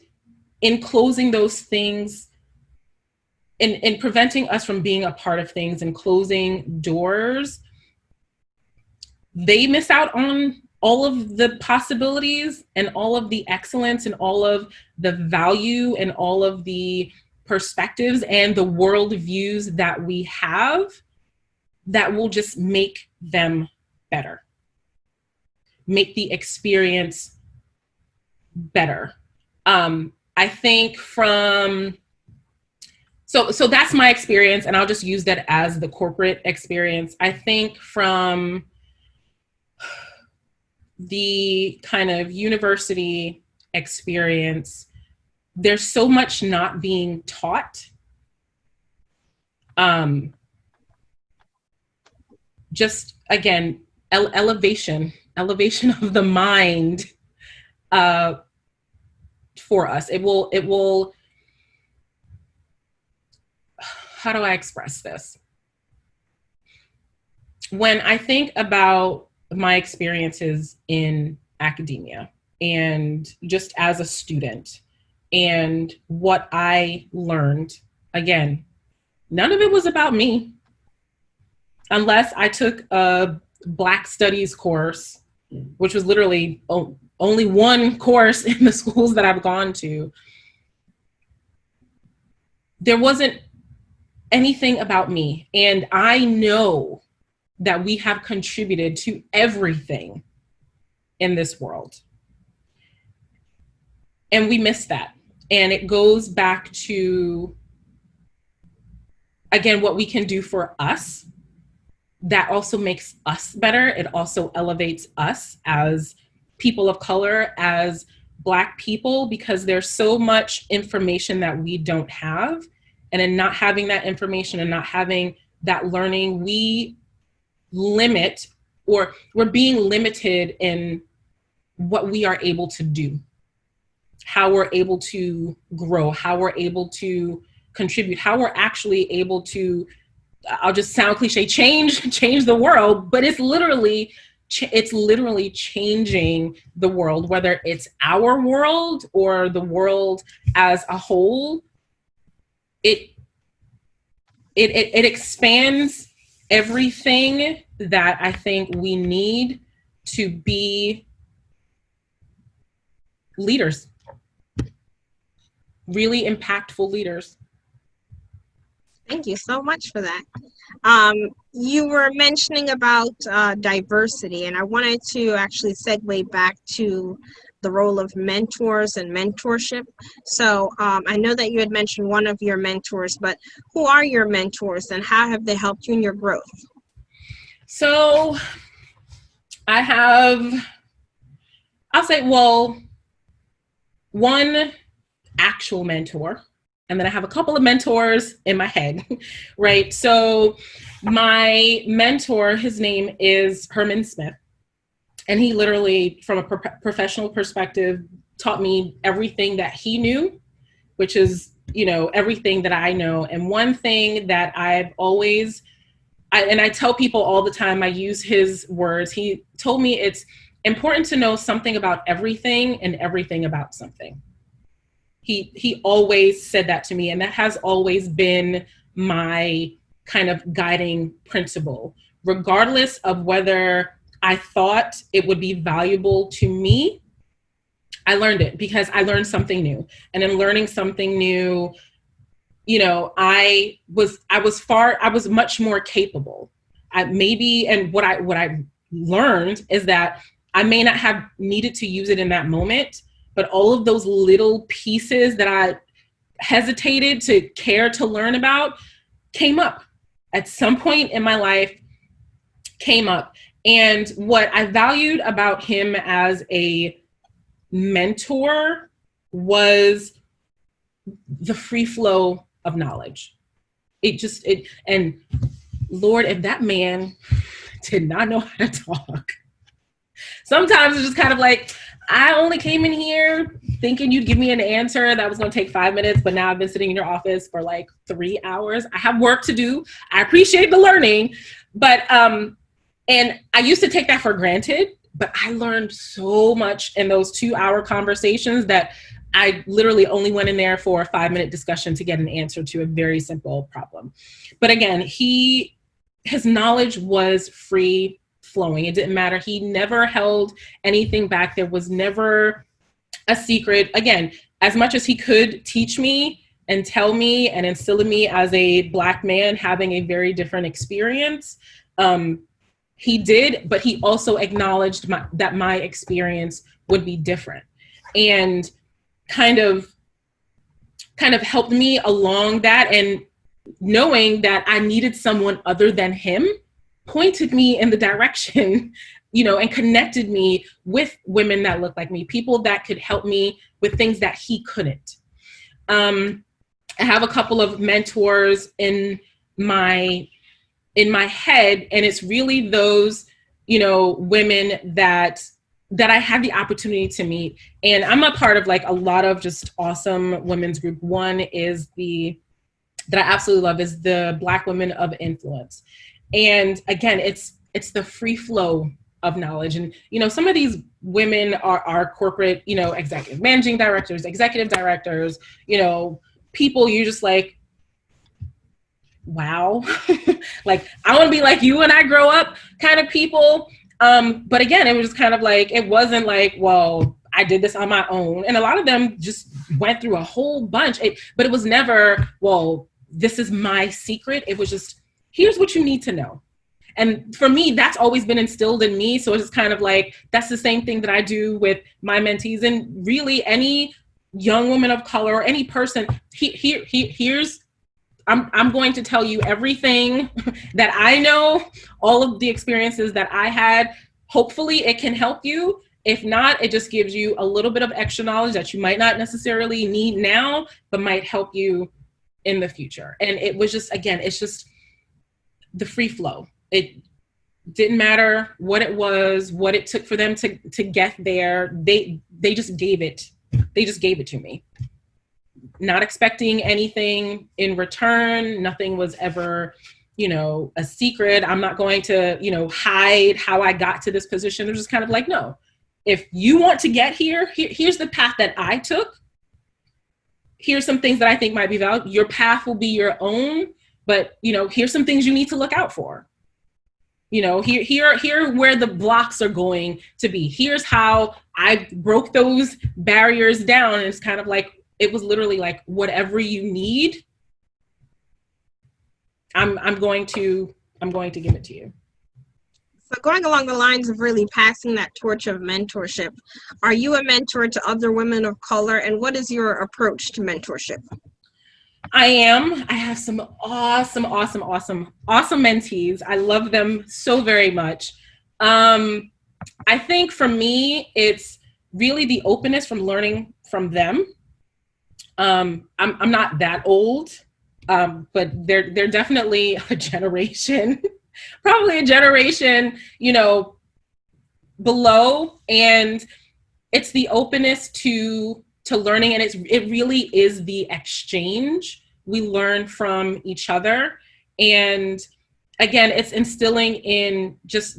in closing those things, in preventing us from being a part of things and closing doors, they miss out on all of the possibilities and all of the excellence and all of the value and all of the perspectives and the world views that we have that will just make them better, make the experience better. I think so that's my experience, and I'll just use that as the corporate experience. I think from the kind of university experience, there's so much not being taught. Just again, elevation of the mind for us. It will, how do I express this? When I think about my experiences in academia and just as a student and what I learned, again, none of it was about me, unless I took a Black Studies course, which was literally only one course in the schools that I've gone to. There wasn't anything about me. And I know that we have contributed to everything in this world. And we miss that. And it goes back to, again, what we can do for us. That also makes us better. It also elevates us as people of color, as Black people, because there's so much information that we don't have. And in not having that information and not having that learning, we limit, or we're being limited in what we are able to do, how we're able to grow, how we're able to contribute, how we're actually able to, I'll just sound cliche, change the world, but it's literally changing the world, whether it's our world or the world as a whole. It expands everything that I think we need to be leaders, really impactful leaders. Thank you so much for that. You were mentioning about diversity, and I wanted to actually segue back to the role of mentors and mentorship. So I know that you had mentioned one of your mentors, but who are your mentors and how have they helped you in your growth? So I have, I'll say, well, one actual mentor, and then I have a couple of mentors in my head, right? So my mentor, his name is Herman Smith. And he literally, from a professional perspective, taught me everything that he knew, which is, everything that I know. And one thing that I've always, and I tell people all the time, I use his words. He told me it's important to know something about everything and everything about something. He always said that to me, and that has always been my kind of guiding principle, regardless of whether I thought it would be valuable to me. I learned it because I learned something new, and in learning something new, I was much more capable. And what I learned is that I may not have needed to use it in that moment, but all of those little pieces that I hesitated to care to learn about came up at some point in my life, came up. And what I valued about him as a mentor was the free flow of knowledge. And Lord, if that man did not know how to talk, sometimes it's just kind of like, I only came in here thinking you'd give me an answer that was going to take 5 minutes, but now I've been sitting in your office for like 3 hours. I have work to do. I appreciate the learning, but and I used to take that for granted, but I learned so much in those 2-hour conversations that I literally only went in there for a 5-minute discussion to get an answer to a very simple problem. But again, his knowledge was free flowing. It didn't matter. He never held anything back. There was never a secret. Again, as much as he could teach me and tell me and instill in me as a Black man having a very different experience, he did, but he also acknowledged that my experience would be different, and kind of helped me along that. And knowing that I needed someone other than him pointed me in the direction, and connected me with women that looked like me, people that could help me with things that he couldn't. I have a couple of mentors in my head, and it's really those, women that I had the opportunity to meet. And I'm a part of like a lot of just awesome women's group. One is that I absolutely love is the Black Women of Influence. And again, it's the free flow of knowledge. And, some of these women are corporate, executive managing directors, executive directors, people you're just like, wow, like I want to be like you when I grow up kind of people. But again, it was just kind of like, it wasn't like, well, I did this on my own. And a lot of them just went through a whole bunch, but it was never, well, this is my secret. It was just, here's what you need to know. And for me, that's always been instilled in me. So it's kind of like, that's the same thing that I do with my mentees, and really any young woman of color or any person. I'm going to tell you everything that I know, all of the experiences that I had. Hopefully it can help you. If not, it just gives you a little bit of extra knowledge that you might not necessarily need now, but might help you in the future. And it was just, again, it's just the free flow. It didn't matter what it was, what it took for them to get there. They just gave it. They just gave it to me. Not expecting anything in return. Nothing was ever, a secret. I'm not going to, hide how I got to this position. They're just kind of like, no, if you want to get here, here's the path that I took. Here's some things that I think might be valid. Your path will be your own, but, here's some things you need to look out for. Here where the blocks are going to be. Here's how I broke those barriers down. And it's kind of like, it was literally like, whatever you need, I'm going to give it to you. So going along the lines of really passing that torch of mentorship, are you a mentor to other women of color, and what is your approach to mentorship? I am. I have some awesome mentees. I love them so very much. I think for me, it's really the openness from learning from them. I'm not that old, but they're definitely a generation, probably a generation, below. And it's the openness to learning. And it really is the exchange. We learn from each other. And again, it's instilling in just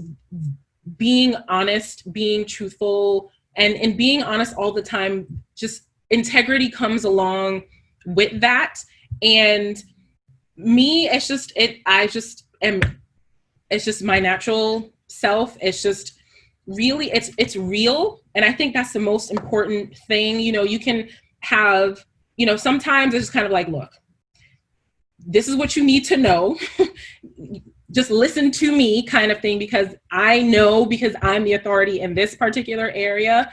being honest, being truthful, and being honest all the time. Just integrity comes along with that. And me, it's just my natural self. It's just really, it's real. And I think that's the most important thing. You can have, sometimes it's just kind of like, look, this is what you need to know. Just listen to me kind of thing, because I know, because I'm the authority in this particular area.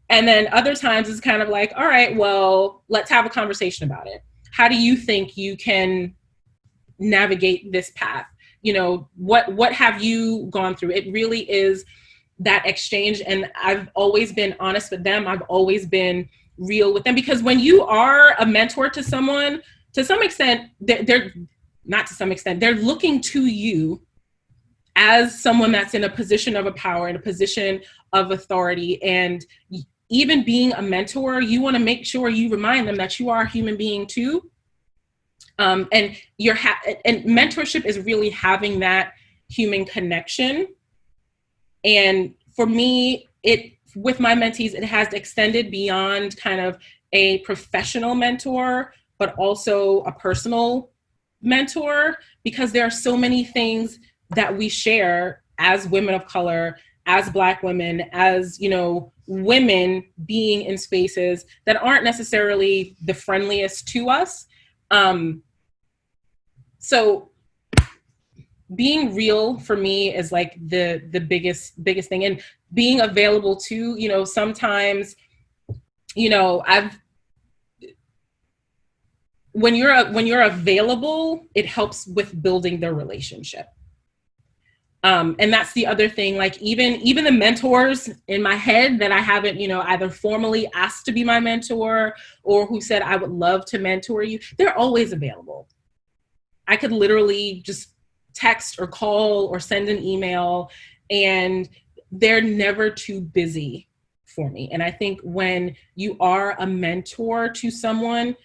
And then other times it's kind of like, all right, well, let's have a conversation about it. How do you think you can navigate this path? What have you gone through? It really is that exchange. And I've always been honest with them. I've always been real with them, because when you are a mentor to someone, to some extent, they're looking to you as someone that's in a position of a power, in a position of authority. And even being a mentor, you want to make sure you remind them that you are a human being too. And and mentorship is really having that human connection. And for me, with my mentees, it has extended beyond kind of a professional mentor, but also a personal mentor, because there are so many things that we share as women of color, as Black women, as, you know, women being in spaces that aren't necessarily the friendliest to us. So being real for me is like the biggest thing, and being available too. You know, sometimes, you know, when you're available, it helps with building the relationship. And that's the other thing, like even the mentors in my head that I haven't, you know, either formally asked to be my mentor or who said I would love to mentor you, they're always available. I could literally just text or call or send an email, and they're never too busy for me. And I think when you are a mentor to someone,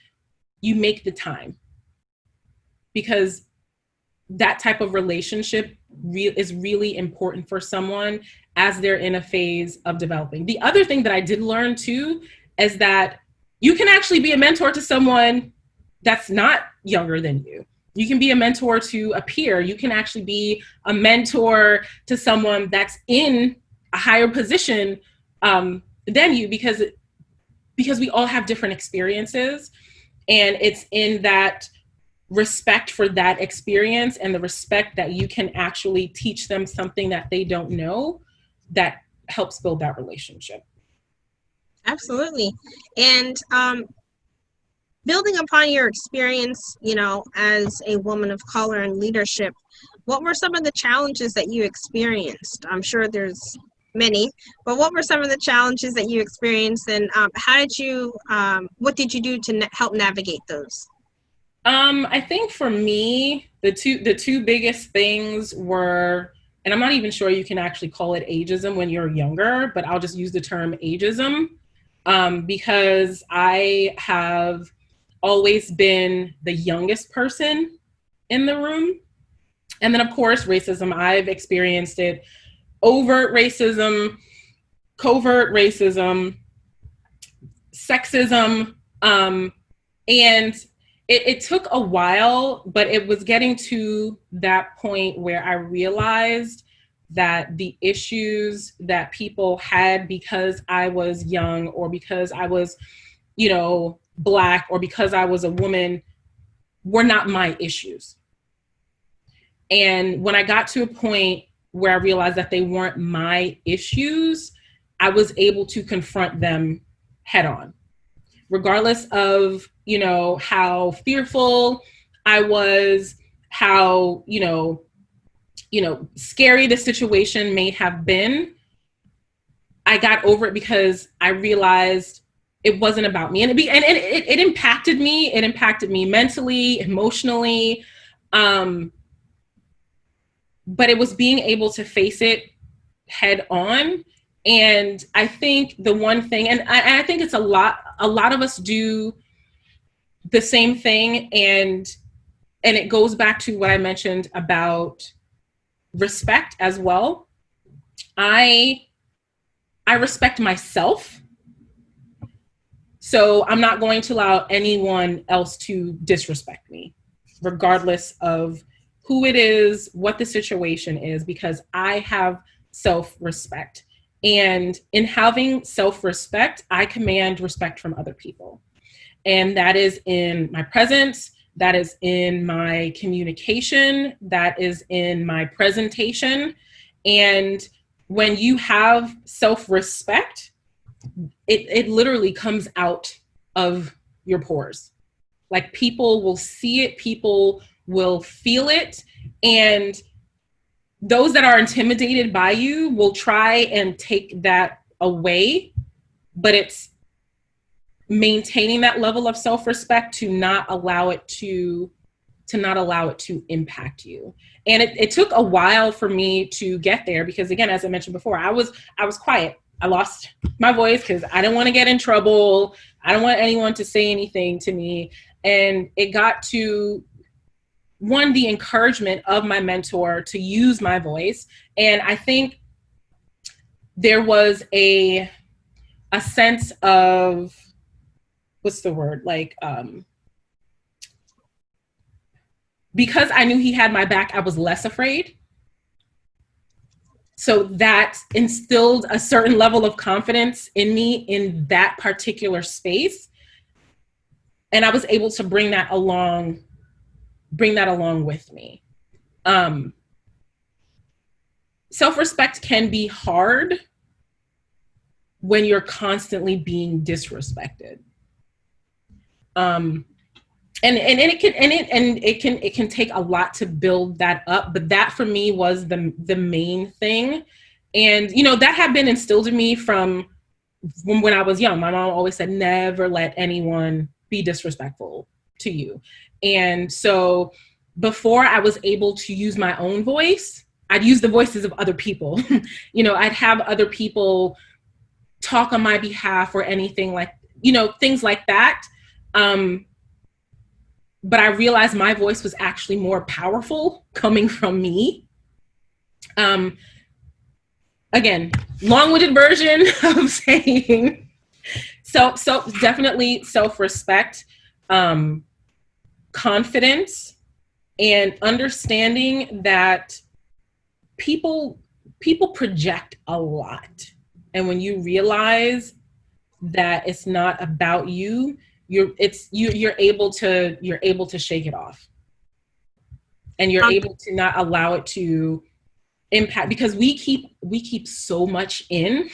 you make the time, because that type of relationship is really important for someone as they're in a phase of developing. The other thing that I did learn too is that you can actually be a mentor to someone that's not younger than you. You can be a mentor to a peer. You can actually be a mentor to someone that's in a higher position than you, because we all have different experiences, and it's in that respect for that experience and the respect that you can actually teach them something that they don't know that helps build that relationship. Absolutely. And building upon your experience, you know, as a woman of color in leadership, what were some of the challenges that you experienced? I'm sure there's many, but what were some of the challenges that you experienced, and what did you do to help navigate those? I think for me, the two biggest things were, and I'm not even sure you can actually call it ageism when you're younger, but I'll just use the term ageism, because I have always been the youngest person in the room. And then of course, racism. I've experienced it: overt racism, covert racism, sexism, and it took a while, but it was getting to that point where I realized that the issues that people had because I was young, or because I was, you know, Black, or because I was a woman, were not my issues. And when I got to a point where I realized that they weren't my issues, I was able to confront them head on, regardless of, you know, how fearful I was, how, you know, scary the situation may have been. I got over it because I realized it wasn't about me, and it impacted me. It impacted me mentally, emotionally, but it was being able to face it head on. And I think the one thing, and I think it's a lot of us do the same thing, and it goes back to what I mentioned about respect as well. I respect myself, so I'm not going to allow anyone else to disrespect me, regardless of who it is, what the situation is, because I have self-respect. And in having self-respect, I command respect from other people. And that is in my presence, that is in my communication, that is in my presentation. And when you have self-respect, it literally comes out of your pores. Like, people will see it, people will feel it, and those that are intimidated by you will try and take that away, but it's maintaining that level of self-respect to not allow it to impact you. And it took a while for me to get there, because again, as I mentioned before, I was quiet. I lost my voice because I didn't want to get in trouble. I don't want anyone to say anything to me. And it got to, one, the encouragement of my mentor to use my voice. And I think there was a sense of, what's the word? Like, because I knew he had my back, I was less afraid. So that instilled a certain level of confidence in me in that particular space. And I was able to bring that along with me. Self-respect can be hard when you're constantly being disrespected. And it can take a lot to build that up, but that for me was the main thing. And that had been instilled in me from when I was young. My mom always said, never let anyone be disrespectful to you. And so before I was able to use my own voice, I'd use the voices of other people. I'd have other people talk on my behalf or anything like, things like that. But I realized my voice was actually more powerful coming from me. Again, long-winded version of saying, so definitely self-respect, confidence, and understanding that people project a lot. And when you realize that it's not about you, you're able to shake it off, and you're able to not allow it to impact, because we keep so much in,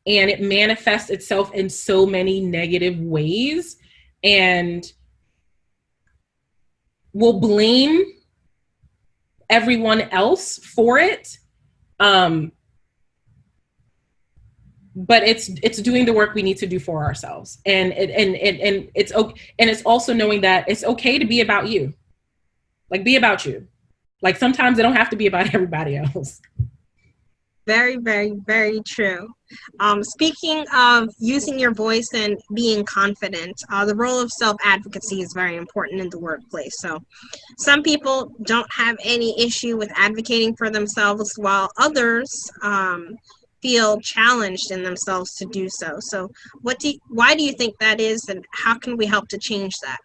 and it manifests itself in so many negative ways, and we'll blame everyone else for it. But it's doing the work we need to do for ourselves, and it's okay, and it's also knowing that it's okay to be about you, like be about you. Like sometimes it don't have to be about everybody else. Very, very, very true. Speaking of using your voice and being confident, the role of self-advocacy is very important in the workplace. So some people don't have any issue with advocating for themselves, while others feel challenged in themselves to do so. So why do you think that is, and how can we help to change that?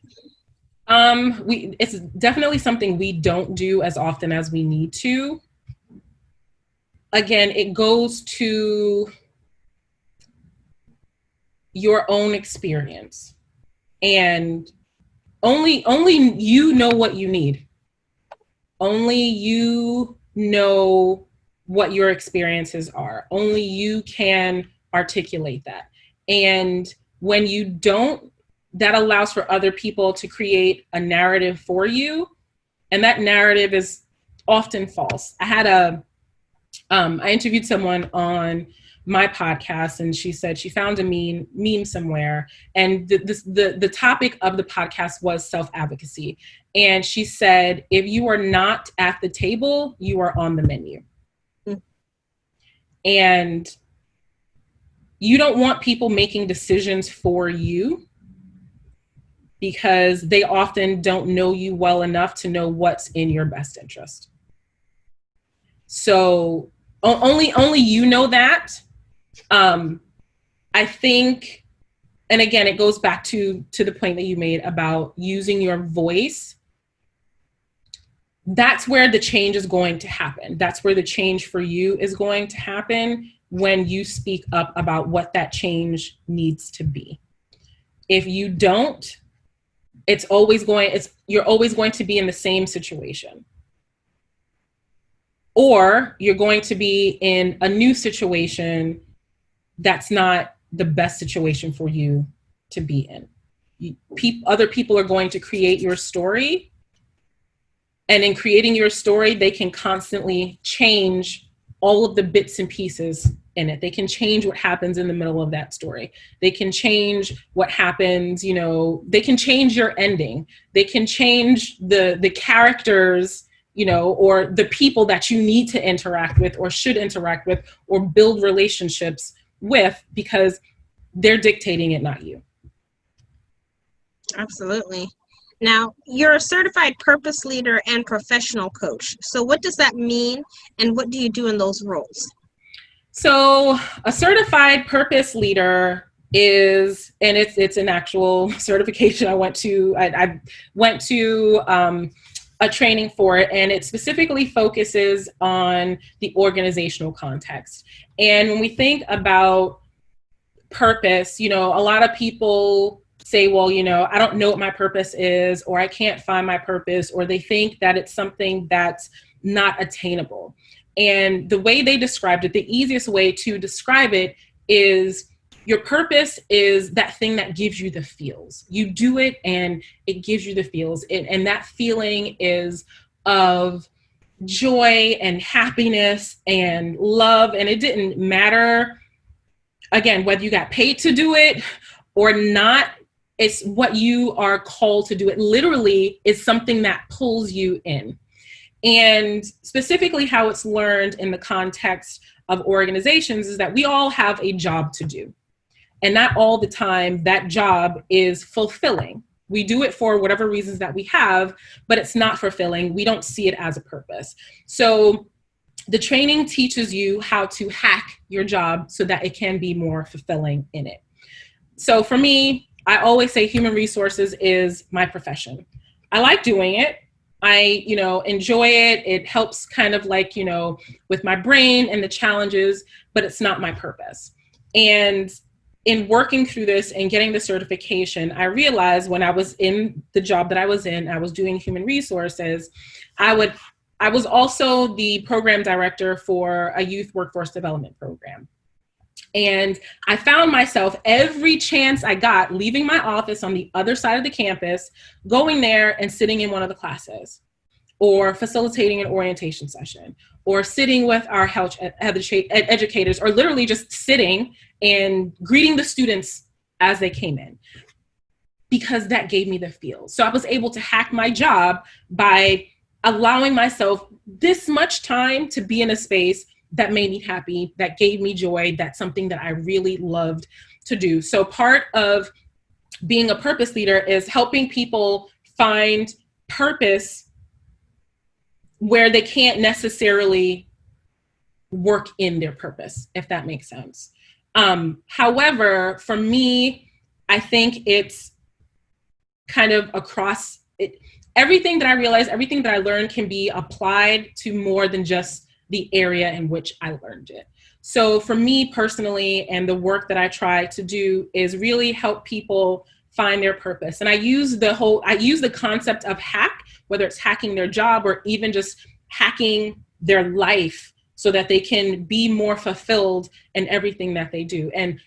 It's definitely something we don't do as often as we need to. Again, it goes to your own experience, and only you know what you need. Only you know what your experiences are. Only you can articulate that. And when you don't, that allows for other people to create a narrative for you. And that narrative is often false. I interviewed someone on my podcast, and she said she found a meme somewhere, and the topic of the podcast was self-advocacy. And she said, if you are not at the table, you are on the menu. And you don't want people making decisions for you, because they often don't know you well enough to know what's in your best interest. So only you know that. I think, and again, it goes back to the point that you made about using your voice. That's where the change is going to happen. That's where the change for you is going to happen, when you speak up about what that change needs to be. If you don't, you're always going to be in the same situation. Or you're going to be in a new situation that's not the best situation for you to be in. Other people are going to create your story. And in creating your story, they can constantly change all of the bits and pieces in it. They can change what happens in the middle of that story. They can change what happens, they can change your ending. They can change the characters, or the people that you need to interact with or should interact with or build relationships with, because they're dictating it, not you. Absolutely. Now, you're a certified purpose leader and professional coach. So what does that mean, and what do you do in those roles? So a certified purpose leader is, and it's an actual certification. I went to a training for it, and it specifically focuses on the organizational context. And when we think about purpose, a lot of people say, well, I don't know what my purpose is, or I can't find my purpose, or they think that it's something that's not attainable. And the way they described it, the easiest way to describe it is your purpose is that thing that gives you the feels. You do it and it gives you the feels. And that feeling is of joy and happiness and love. And it didn't matter, again, whether you got paid to do it or not. It's what you are called to do. It literally is something that pulls you in. And specifically how it's learned in the context of organizations is that we all have a job to do. And not all the time that job is fulfilling. We do it for whatever reasons that we have, but it's not fulfilling. We don't see it as a purpose. So the training teaches you how to hack your job so that it can be more fulfilling in it. So for me, I always say human resources is my profession. I like doing it. I, enjoy it. It helps kind of like, with my brain and the challenges, but it's not my purpose. And in working through this and getting the certification, I realized when I was in the job that I was in, I was doing human resources. I was also the program director for a youth workforce development program. And I found myself every chance I got leaving my office on the other side of the campus, going there and sitting in one of the classes, or facilitating an orientation session, or sitting with our health educators, or literally just sitting and greeting the students as they came in, because that gave me the feel. So I was able to hack my job by allowing myself this much time to be in a space that made me happy, that gave me joy, that's something that I really loved to do. So part of being a purpose leader is helping people find purpose where they can't necessarily work in their purpose, if that makes sense. However, for me, I think it's kind of across it. Everything that I realized, everything that I learned can be applied to more than just the area in which I learned it. So for me personally, and the work that I try to do is really help people find their purpose. And I use the concept of hack, whether it's hacking their job or even just hacking their life so that they can be more fulfilled in everything that they do. And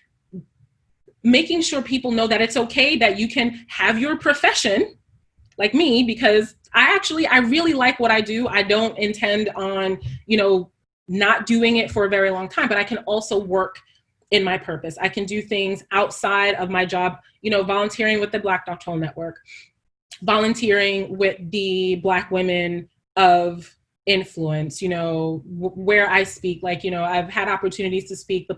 making sure people know that it's okay that you can have your profession, like me, because I really like what I do. I don't intend on, not doing it for a very long time, but I can also work in my purpose. I can do things outside of my job, volunteering with the Black Doctoral Network, volunteering with the Black women of influence, where I speak, I've had opportunities to speak with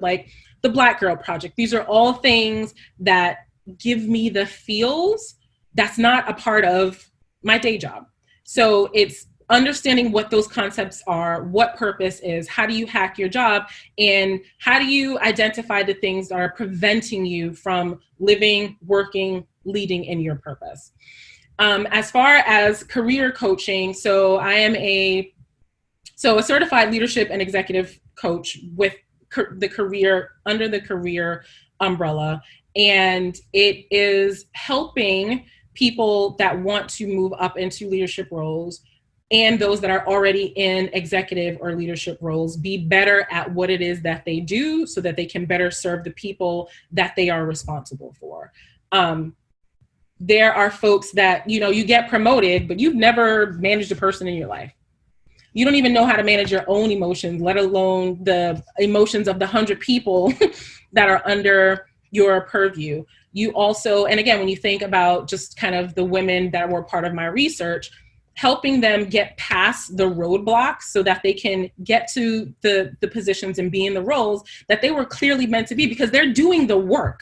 the Black Girl Project. These are all things that give me the feels that's not a part of my day job. So it's understanding what those concepts are, what purpose is, how do you hack your job, and how do you identify the things that are preventing you from living, working, leading in your purpose. As far as career coaching, so I am a certified leadership and executive coach with the career, under the career umbrella, and it is helping people that want to move up into leadership roles and those that are already in executive or leadership roles be better at what it is that they do so that they can better serve the people that they are responsible for. There are folks that, you get promoted, but you've never managed a person in your life. You don't even know how to manage your own emotions, let alone the emotions of the 100 people that are under your purview. You also, and again, when you think about just kind of the women that were part of my research, helping them get past the roadblocks so that they can get to the positions and be in the roles that they were clearly meant to be, because they're doing the work,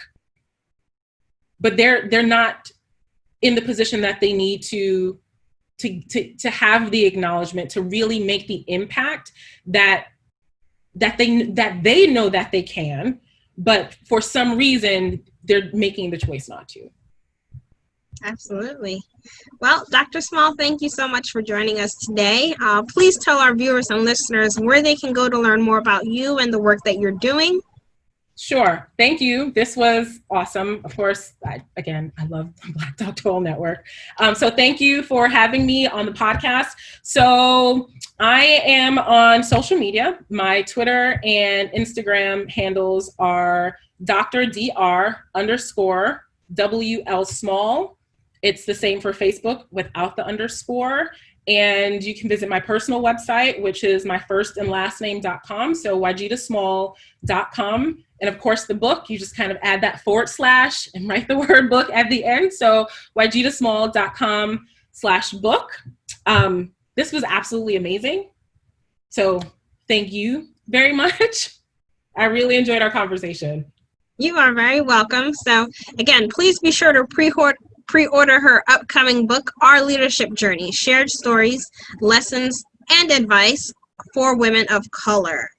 but they're not in the position that they need to have the acknowledgement, to really make the impact that they know that they can, but for some reason they're making the choice not to. Absolutely. Well, Dr. Small, thank you so much for joining us today. Please tell our viewers and listeners where they can go to learn more about you and the work that you're doing. Sure. Thank you. This was awesome. Of course, I love the Black Doctoral Network. So thank you for having me on the podcast. So I am on social media. My Twitter and Instagram handles are Dr.Dr_WL Small. It's the same for Facebook without the underscore. And you can visit my personal website, which is my first and last name.com. So waajidasmall.com. And of course, the book, you just kind of add that / and write the word book at the end. So waajidasmall.com/book. This was absolutely amazing. So thank you very much. I really enjoyed our conversation. You are very welcome. So again, please be sure to pre-order her upcoming book, Our Leadership Journey: Shared Stories, Lessons, and Advice for Women of Color.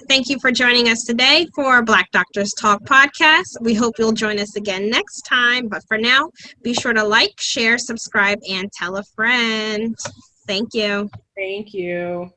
Thank you for joining us today for Black Doctors Talk podcast. We hope you'll join us again next time. But for now, be sure to like, share, subscribe, and tell a friend. Thank you. Thank you.